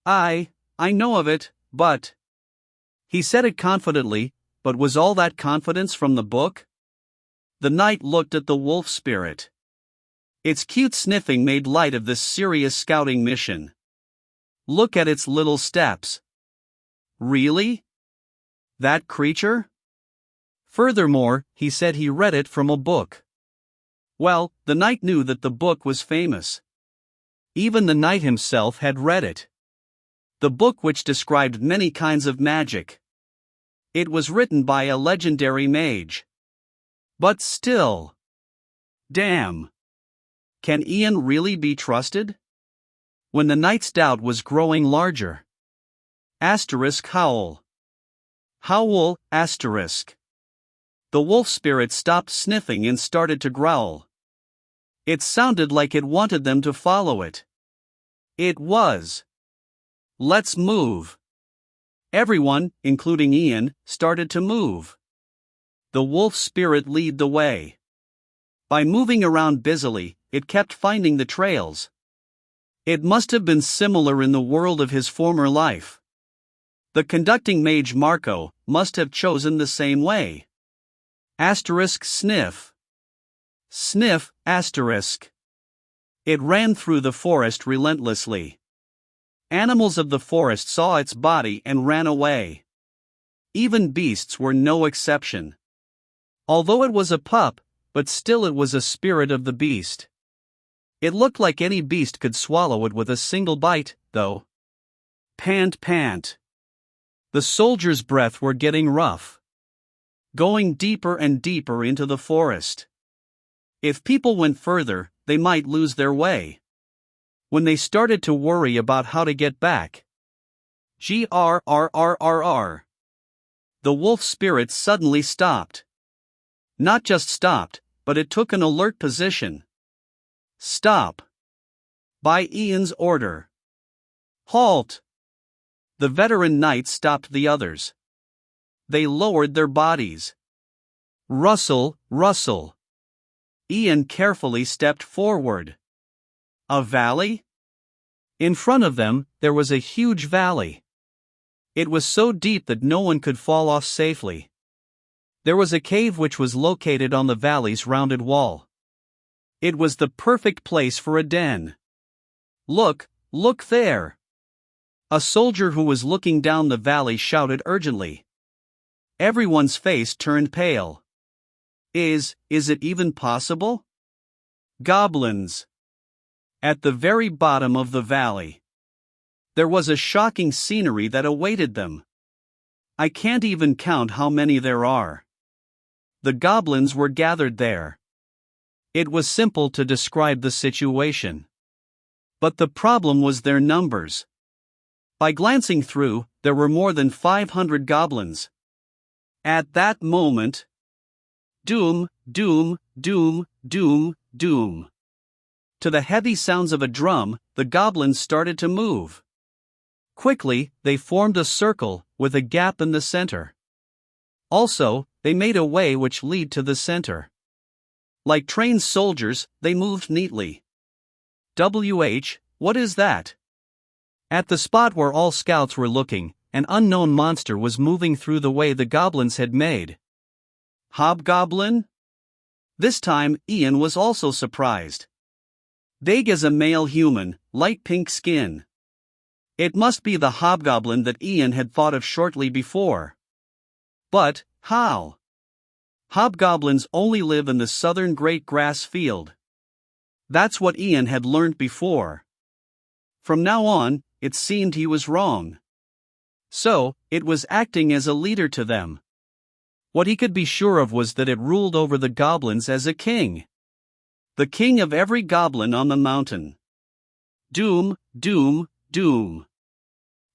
I know of it, but... He said it confidently, but was all that confidence from the book? The knight looked at the wolf spirit. Its cute sniffing made light of this serious scouting mission. Look at its little steps. Really? That creature? Furthermore, he said he read it from a book. Well, the knight knew that the book was famous. Even the knight himself had read it. The book which described many kinds of magic. It was written by a legendary mage. But still. Damn. Can Ian really be trusted? When the knight's doubt was growing larger. Howl. Howl, asterisk. The wolf spirit stopped sniffing and started to growl. It sounded like it wanted them to follow it. It was. Let's move. Everyone, including Ian, started to move. The wolf spirit led the way. By moving around busily, it kept finding the trails. It must have been similar in the world of his former life. The conducting mage Marco must have chosen the same way. Asterisk sniff. Sniff, asterisk. It ran through the forest relentlessly. Animals of the forest saw its body and ran away. Even beasts were no exception. Although it was a pup, but still it was a spirit of the beast. It looked like any beast could swallow it with a single bite, though. Pant pant. The soldiers' breath were getting rough. Going deeper and deeper into the forest. If people went further, they might lose their way. When they started to worry about how to get back. Grrrrrr. The wolf spirit suddenly stopped. Not just stopped, but it took an alert position. Stop. By Ian's order. Halt. The veteran knight stopped the others. They lowered their bodies. Rustle, rustle. Ian carefully stepped forward. A valley? In front of them, there was a huge valley. It was so deep that no one could fall off safely. There was a cave which was located on the valley's rounded wall. It was the perfect place for a den. Look there! A soldier who was looking down the valley shouted urgently. Everyone's face turned pale. Is it even possible? Goblins. At the very bottom of the valley. There was a shocking scenery that awaited them. I can't even count how many there are. The goblins were gathered there. It was simple to describe the situation. But the problem was their numbers. By glancing through, there were more than 500 goblins. At that moment, doom, doom, doom, doom, doom. To the heavy sounds of a drum, the goblins started to move. Quickly, they formed a circle, with a gap in the center. Also, they made a way which led to the center. Like trained soldiers, they moved neatly. What is that? At the spot where all scouts were looking, an unknown monster was moving through the way the goblins had made. Hobgoblin? This time, Ian was also surprised. Vague as a male human, light pink skin. It must be the hobgoblin that Ian had thought of shortly before. But, how? Hobgoblins only live in the southern great grass field. That's what Ian had learned before. From now on, it seemed he was wrong. So, it was acting as a leader to them. What he could be sure of was that it ruled over the goblins as a king. The king of every goblin on the mountain. Doom, doom, doom.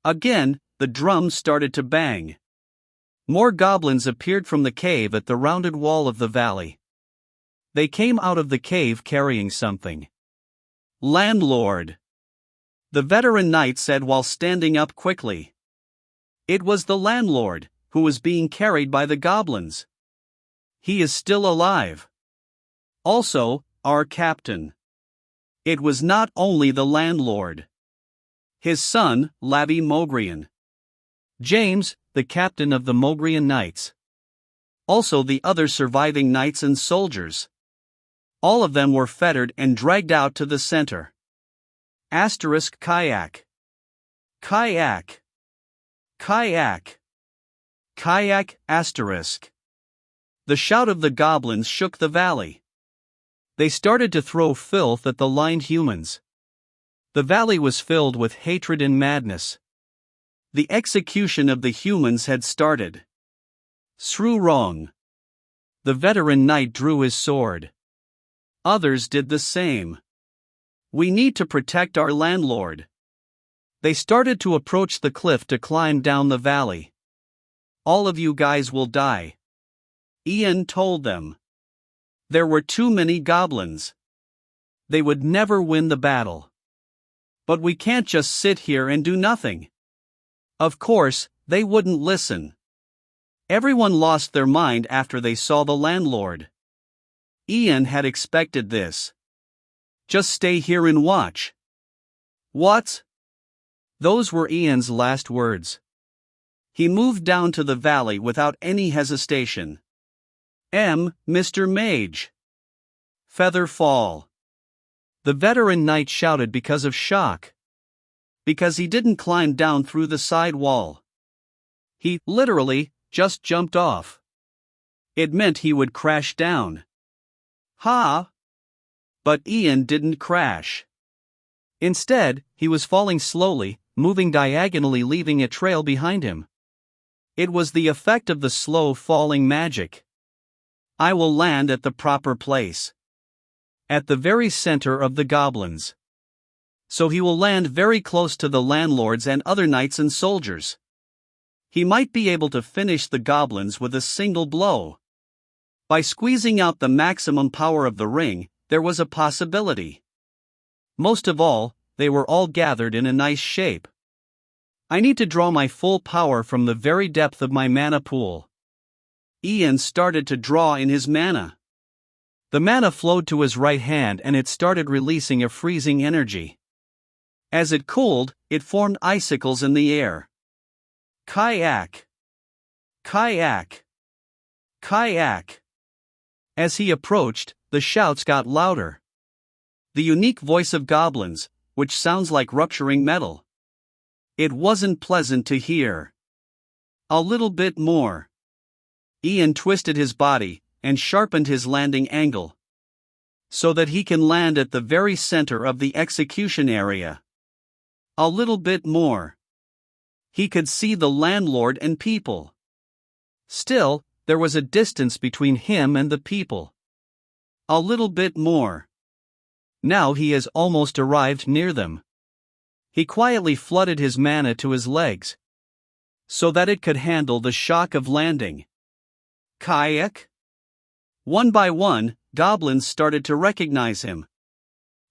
Again, the drums started to bang. More goblins appeared from the cave at the rounded wall of the valley. They came out of the cave carrying something. Landlord. The veteran knight said while standing up quickly. It was the landlord, who was being carried by the goblins. He is still alive. Also, our captain. It was not only the landlord. His son, Lavi Mogrian. James, the captain of the Mogrian Knights. Also the other surviving knights and soldiers. All of them were fettered and dragged out to the center. Kayak. Kayak. Kayak. Kayak asterisk. The shout of the goblins shook the valley. They started to throw filth at the lined humans. The valley was filled with hatred and madness. The execution of the humans had started. Sru wrong. The veteran knight drew his sword. Others did the same. We need to protect our landlord. They started to approach the cliff to climb down the valley. All of you guys will die. Ian told them. There were too many goblins. They would never win the battle. But we can't just sit here and do nothing. Of course, they wouldn't listen. Everyone lost their mind after they saw the landlord. Ian had expected this. Just stay here and watch. What? Those were Ian's last words. He moved down to the valley without any hesitation. Mr. Mage. Feather fall. The veteran knight shouted because of shock. Because he didn't climb down through the side wall. He, literally, just jumped off. It meant he would crash down. Ha! But Ian didn't crash. Instead, he was falling slowly, moving diagonally, leaving a trail behind him. It was the effect of the slow falling magic. I will land at the proper place. At the very center of the goblins. So he will land very close to the landlords and other knights and soldiers. He might be able to finish the goblins with a single blow. By squeezing out the maximum power of the ring, there was a possibility. Most of all, they were all gathered in a nice shape. I need to draw my full power from the very depth of my mana pool. Ian started to draw in his mana. The mana flowed to his right hand and it started releasing a freezing energy. As it cooled, it formed icicles in the air. Kayak! Kayak! Kayak! As he approached, the shouts got louder. The unique voice of goblins, which sounds like rupturing metal. It wasn't pleasant to hear. A little bit more. Ian twisted his body and sharpened his landing angle, so that he can land at the very center of the execution area. A little bit more. He could see the landlord and people. Still, there was a distance between him and the people. A little bit more. Now he has almost arrived near them. He quietly flooded his mana to his legs, so that it could handle the shock of landing. Kayak? One by one, goblins started to recognize him.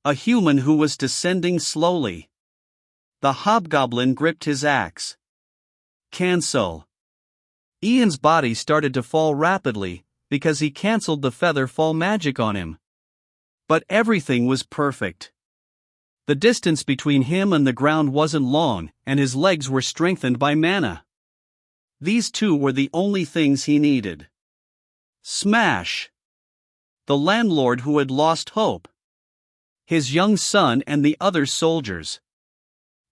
A human who was descending slowly. The hobgoblin gripped his axe. Cancel. Ian's body started to fall rapidly, because he cancelled the feather fall magic on him. But everything was perfect. The distance between him and the ground wasn't long, and his legs were strengthened by mana. These two were the only things he needed. Smash! The landlord who had lost hope. His young son and the other soldiers.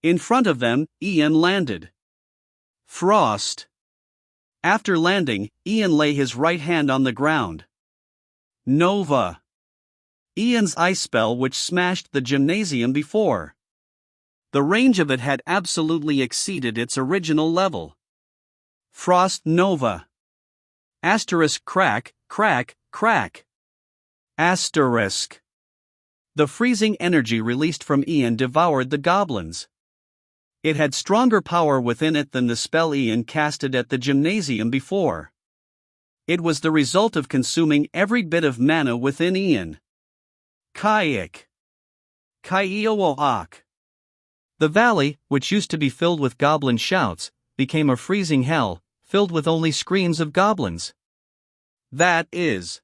In front of them, Ian landed. Frost. After landing, Ian lay his right hand on the ground. Nova. Ian's ice spell which smashed the gymnasium before. The range of it had absolutely exceeded its original level. Frost Nova. Asterisk crack, crack, crack. Asterisk. The freezing energy released from Ian devoured the goblins. It had stronger power within it than the spell Ian casted at the gymnasium before. It was the result of consuming every bit of mana within Ian. Kayak. Kaioak. The valley, which used to be filled with goblin shouts, became a freezing hell, filled with only screams of goblins. That is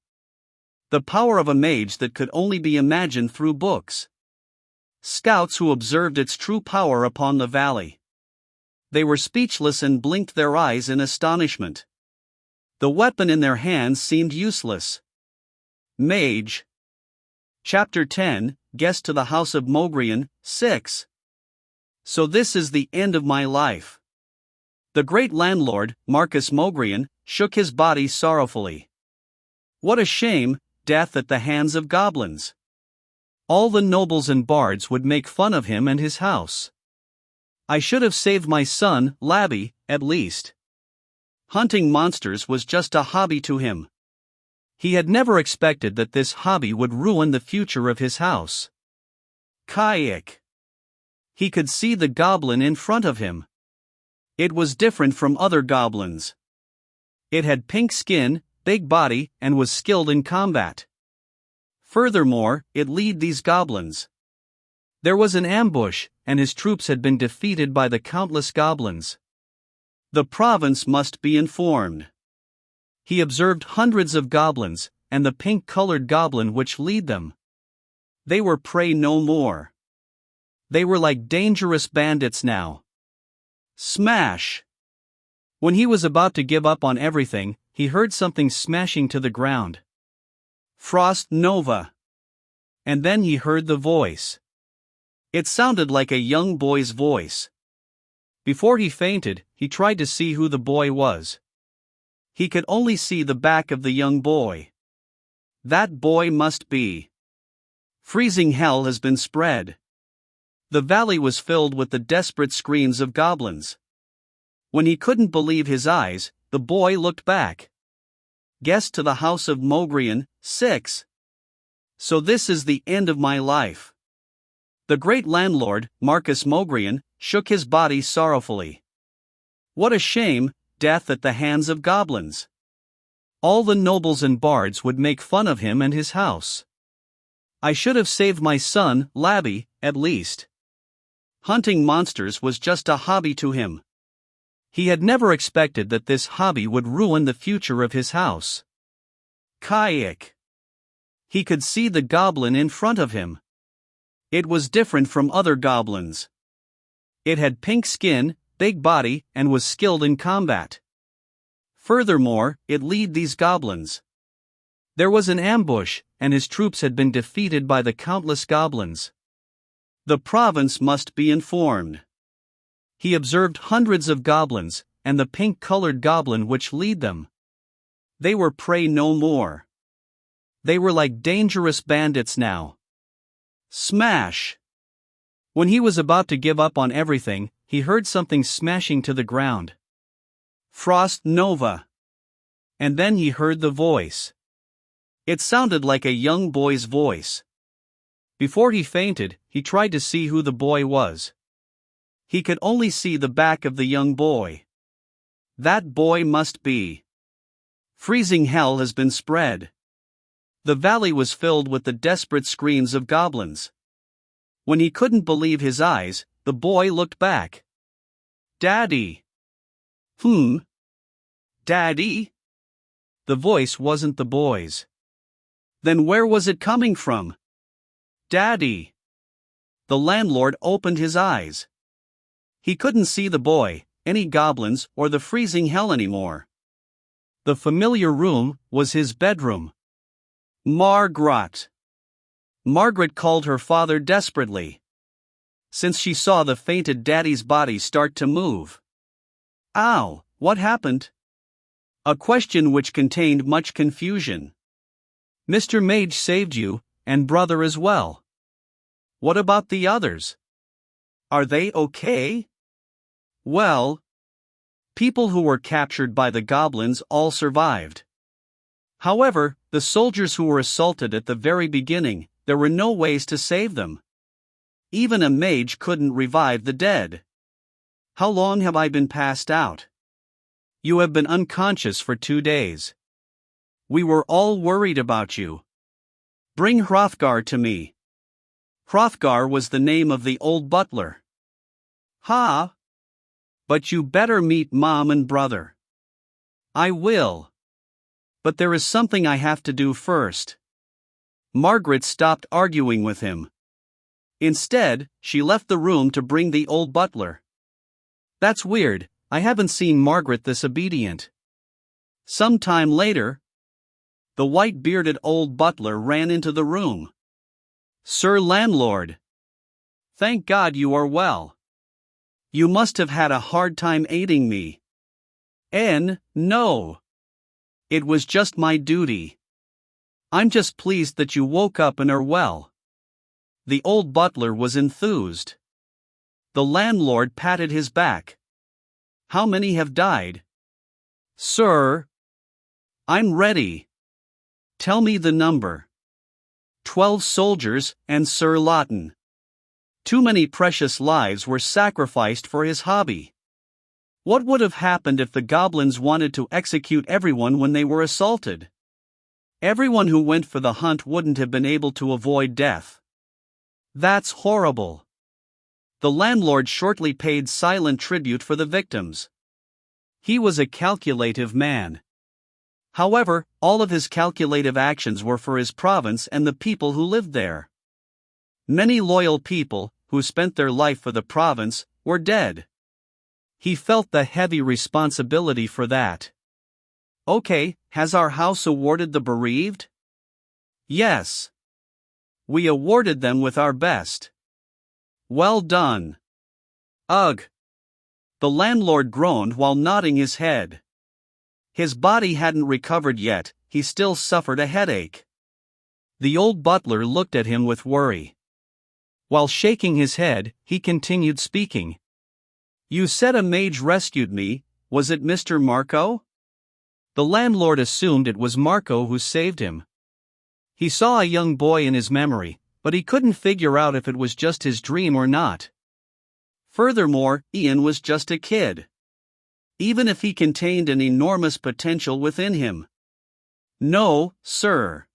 the power of a mage that could only be imagined through books. Scouts who observed its true power upon the valley. They were speechless and blinked their eyes in astonishment. The weapon in their hands seemed useless. Mage. Chapter 10, Guest to the House of Mogrian, 6. So this is the end of my life. The great landlord, Marcus Mogrian, shook his body sorrowfully. What a shame, death at the hands of goblins. All the nobles and bards would make fun of him and his house. I should have saved my son, Labby, at least. Hunting monsters was just a hobby to him. He had never expected that this hobby would ruin the future of his house. Kayak. He could see the goblin in front of him. It was different from other goblins. It had pink skin, big body, and was skilled in combat. Furthermore, it led these goblins. There was an ambush, and his troops had been defeated by the countless goblins. The province must be informed. He observed hundreds of goblins, and the pink-colored goblin which led them. They were prey no more. They were like dangerous bandits now. Smash! When he was about to give up on everything, he heard something smashing to the ground. Frost Nova. And then he heard the voice. It sounded like a young boy's voice. Before he fainted, he tried to see who the boy was. He could only see the back of the young boy. That boy must be. Freezing hell has been spread. The valley was filled with the desperate screams of goblins. When he couldn't believe his eyes, the boy looked back. Guest to the house of Mogrian, 6. So this is the end of my life. The great landlord, Marcus Mogrian, shook his body sorrowfully. What a shame, death at the hands of goblins. All the nobles and bards would make fun of him and his house. I should have saved my son, Labby, at least. Hunting monsters was just a hobby to him. He had never expected that this hobby would ruin the future of his house. Kayak. He could see the goblin in front of him. It was different from other goblins. It had pink skin, big body, and was skilled in combat. Furthermore, it led these goblins. There was an ambush, and his troops had been defeated by the countless goblins. The province must be informed. He observed hundreds of goblins, and the pink-colored goblin which led them. They were prey no more. They were like dangerous bandits now. Smash! When he was about to give up on everything, he heard something smashing to the ground. Frost Nova. And then he heard the voice. It sounded like a young boy's voice. Before he fainted, he tried to see who the boy was. He could only see the back of the young boy. That boy must be. Freezing hell has been spread. The valley was filled with the desperate screams of goblins. When he couldn't believe his eyes, the boy looked back. Daddy. Daddy? The voice wasn't the boy's. Then where was it coming from? Daddy. The landlord opened his eyes. He couldn't see the boy, any goblins, or the freezing hell anymore. The familiar room was his bedroom. Margaret. Margaret called her father desperately. Since she saw the fainted daddy's body start to move. Ow, what happened? A question which contained much confusion. Mr. Mage saved you, and brother as well. What about the others? Are they okay? Well, people who were captured by the goblins all survived. However, the soldiers who were assaulted at the very beginning, there were no ways to save them. Even a mage couldn't revive the dead. How long have I been passed out? You have been unconscious for 2 days. We were all worried about you. Bring Hrothgar to me. Hrothgar was the name of the old butler. Ha! But you better meet Mom and brother. I will. But there is something I have to do first. Margaret stopped arguing with him. Instead, she left the room to bring the old butler. That's weird, I haven't seen Margaret this obedient. Some time later, the white-bearded old butler ran into the room. Sir Landlord. Thank God you are well. You must have had a hard time aiding me. No. It was just my duty. I'm just pleased that you woke up and are well. The old butler was enthused. The landlord patted his back. How many have died? Sir. I'm ready. Tell me the number. 12 soldiers and Sir Lawton. Too many precious lives were sacrificed for his hobby. What would have happened if the goblins wanted to execute everyone when they were assaulted? Everyone who went for the hunt wouldn't have been able to avoid death. That's horrible. The landlord shortly paid silent tribute for the victims. He was a calculative man. However, all of his calculative actions were for his province and the people who lived there. Many loyal people, who spent their life for the province, were dead. He felt the heavy responsibility for that. Okay, has our house awarded the bereaved? Yes. We awarded them with our best. Well done. Ugh. The landlord groaned while nodding his head. His body hadn't recovered yet, he still suffered a headache. The old butler looked at him with worry. While shaking his head, he continued speaking. You said a mage rescued me, was it Mr. Marco? The landlord assumed it was Marco who saved him. He saw a young boy in his memory, but he couldn't figure out if it was just his dream or not. Furthermore, Ian was just a kid. Even if he contained an enormous potential within him. No, sir.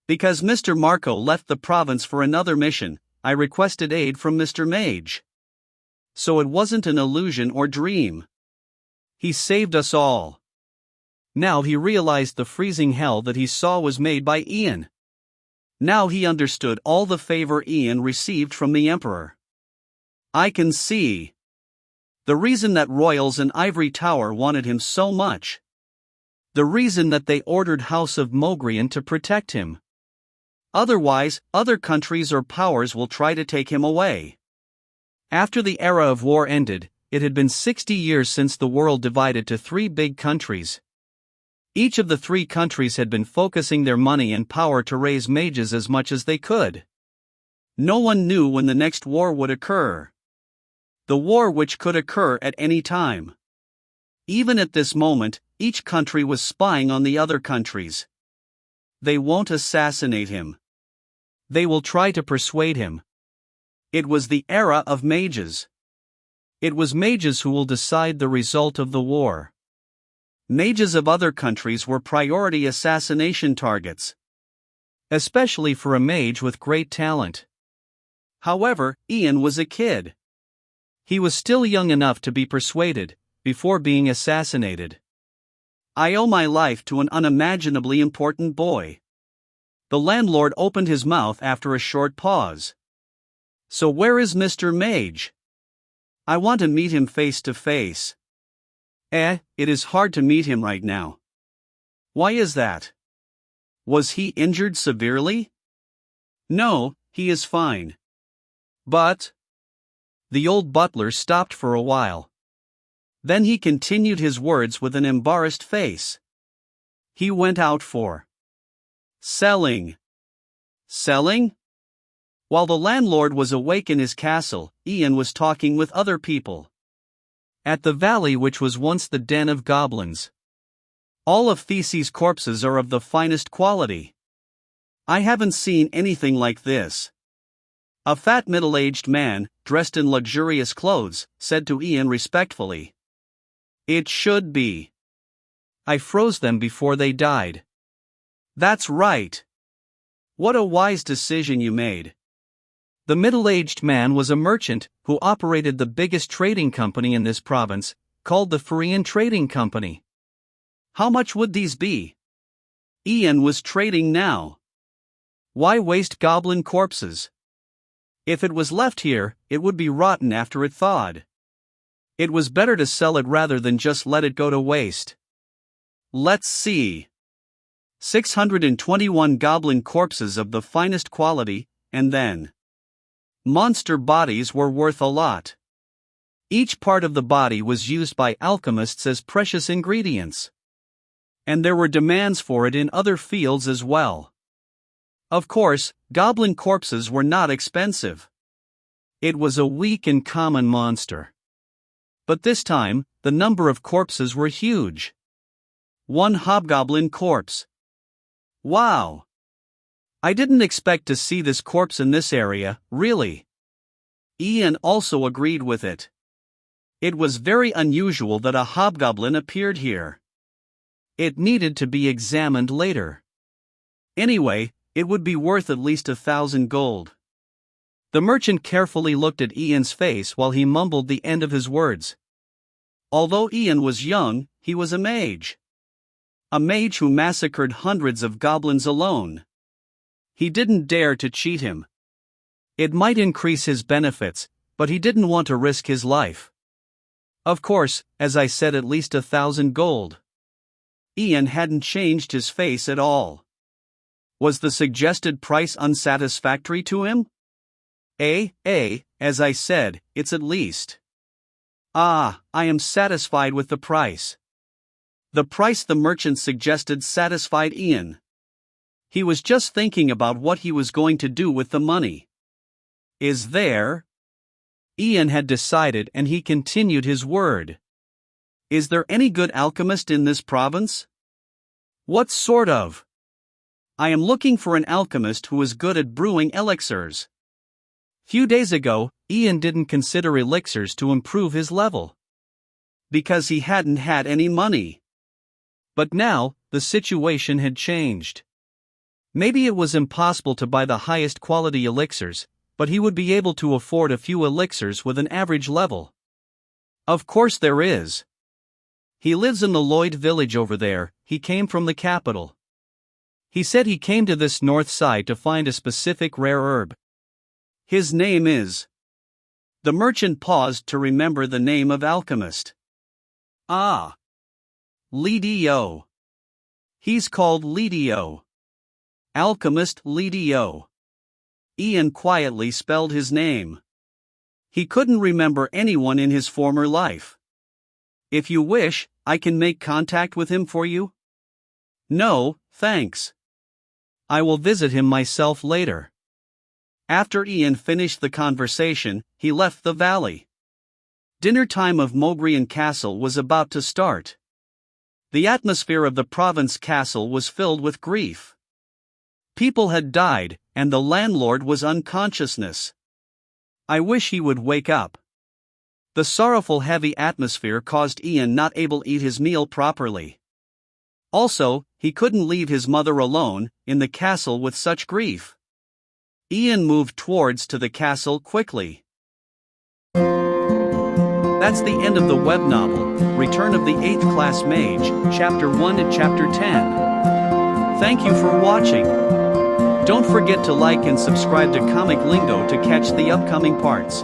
Because Mr. Marco left the province for another mission, I requested aid from Mr. Mage. So it wasn't an illusion or dream. He saved us all. Now he realized the freezing hell that he saw was made by Ian. Now he understood all the favor Ian received from the Emperor. I can see. The reason that royals in Ivory Tower wanted him so much. The reason that they ordered House of Mogrian to protect him. Otherwise, other countries or powers will try to take him away. After the era of war ended, it had been 60 years since the world divided to 3 big countries. Each of the 3 countries had been focusing their money and power to raise mages as much as they could. No one knew when the next war would occur. The war which could occur at any time. Even at this moment, each country was spying on the other countries. They won't assassinate him. They will try to persuade him. It was the era of mages. It was mages who will decide the result of the war. Mages of other countries were priority assassination targets. Especially for a mage with great talent. However, Ian was a kid. He was still young enough to be persuaded, before being assassinated. I owe my life to an unimaginably important boy. The landlord opened his mouth after a short pause. So where is Mr. Mage? I want to meet him face to face. It is hard to meet him right now. Why is that? Was he injured severely? No, he is fine. But... The old butler stopped for a while. Then he continued his words with an embarrassed face. He went out for selling. Selling? While the landlord was awake in his castle, Ian was talking with other people. At the valley which was once the den of goblins. All of Theseus' corpses are of the finest quality. I haven't seen anything like this. A fat middle-aged man, dressed in luxurious clothes, said to Ian respectfully. It should be. I froze them before they died. That's right. What a wise decision you made. The middle-aged man was a merchant who operated the biggest trading company in this province, called the Furian Trading Company. How much would these be? Ian was trading now. Why waste goblin corpses? If it was left here, it would be rotten after it thawed. It was better to sell it rather than just let it go to waste. Let's see. 621 goblin corpses of the finest quality, and then monster bodies were worth a lot. Each part of the body was used by alchemists as precious ingredients. And there were demands for it in other fields as well. Of course, goblin corpses were not expensive. It was a weak and common monster. But this time, the number of corpses were huge. 1 hobgoblin corpse. Wow! I didn't expect to see this corpse in this area, really. Ian also agreed with it. It was very unusual that a hobgoblin appeared here. It needed to be examined later. Anyway, it would be worth at least 1,000 gold. The merchant carefully looked at Ian's face while he mumbled the end of his words. Although Ian was young, he was a mage. A mage who massacred hundreds of goblins alone. He didn't dare to cheat him. It might increase his benefits, but he didn't want to risk his life. Of course, as I said, at least 1,000 gold. Ian hadn't changed his face at all. Was the suggested price unsatisfactory to him? As I said, it's at least. I am satisfied with the price. The price the merchant suggested satisfied Ian. He was just thinking about what he was going to do with the money. Is there? Ian had decided, and he continued his word. Is there any good alchemist in this province? What sort of? I am looking for an alchemist who is good at brewing elixirs. Few days ago, Ian didn't consider elixirs to improve his level, because he hadn't had any money. But now, the situation had changed. Maybe it was impossible to buy the highest quality elixirs, but he would be able to afford a few elixirs with an average level. Of course there is. He lives in the Lloyd village over there. He came from the capital. He said he came to this north side to find a specific rare herb. His name is. The merchant paused to remember the name of alchemist. Ah. Lidio. He's called Lidio. Alchemist Lidio. Ian quietly spelled his name. He couldn't remember anyone in his former life. If you wish, I can make contact with him for you? No, thanks. I will visit him myself later. After Ian finished the conversation, he left the valley. Dinner time of Mogrian Castle was about to start. The atmosphere of the province castle was filled with grief. People had died, and the landlord was unconsciousness. I wish he would wake up. The sorrowful heavy atmosphere caused Ian not able to eat his meal properly. Also, he couldn't leave his mother alone, in the castle with such grief. Ian moved towards to the castle quickly. That's the end of the web novel, Return of the 8th Class Mage, Chapter 1 to Chapter 10. Thank you for watching. Don't forget to like and subscribe to ComicLingo to catch the upcoming parts.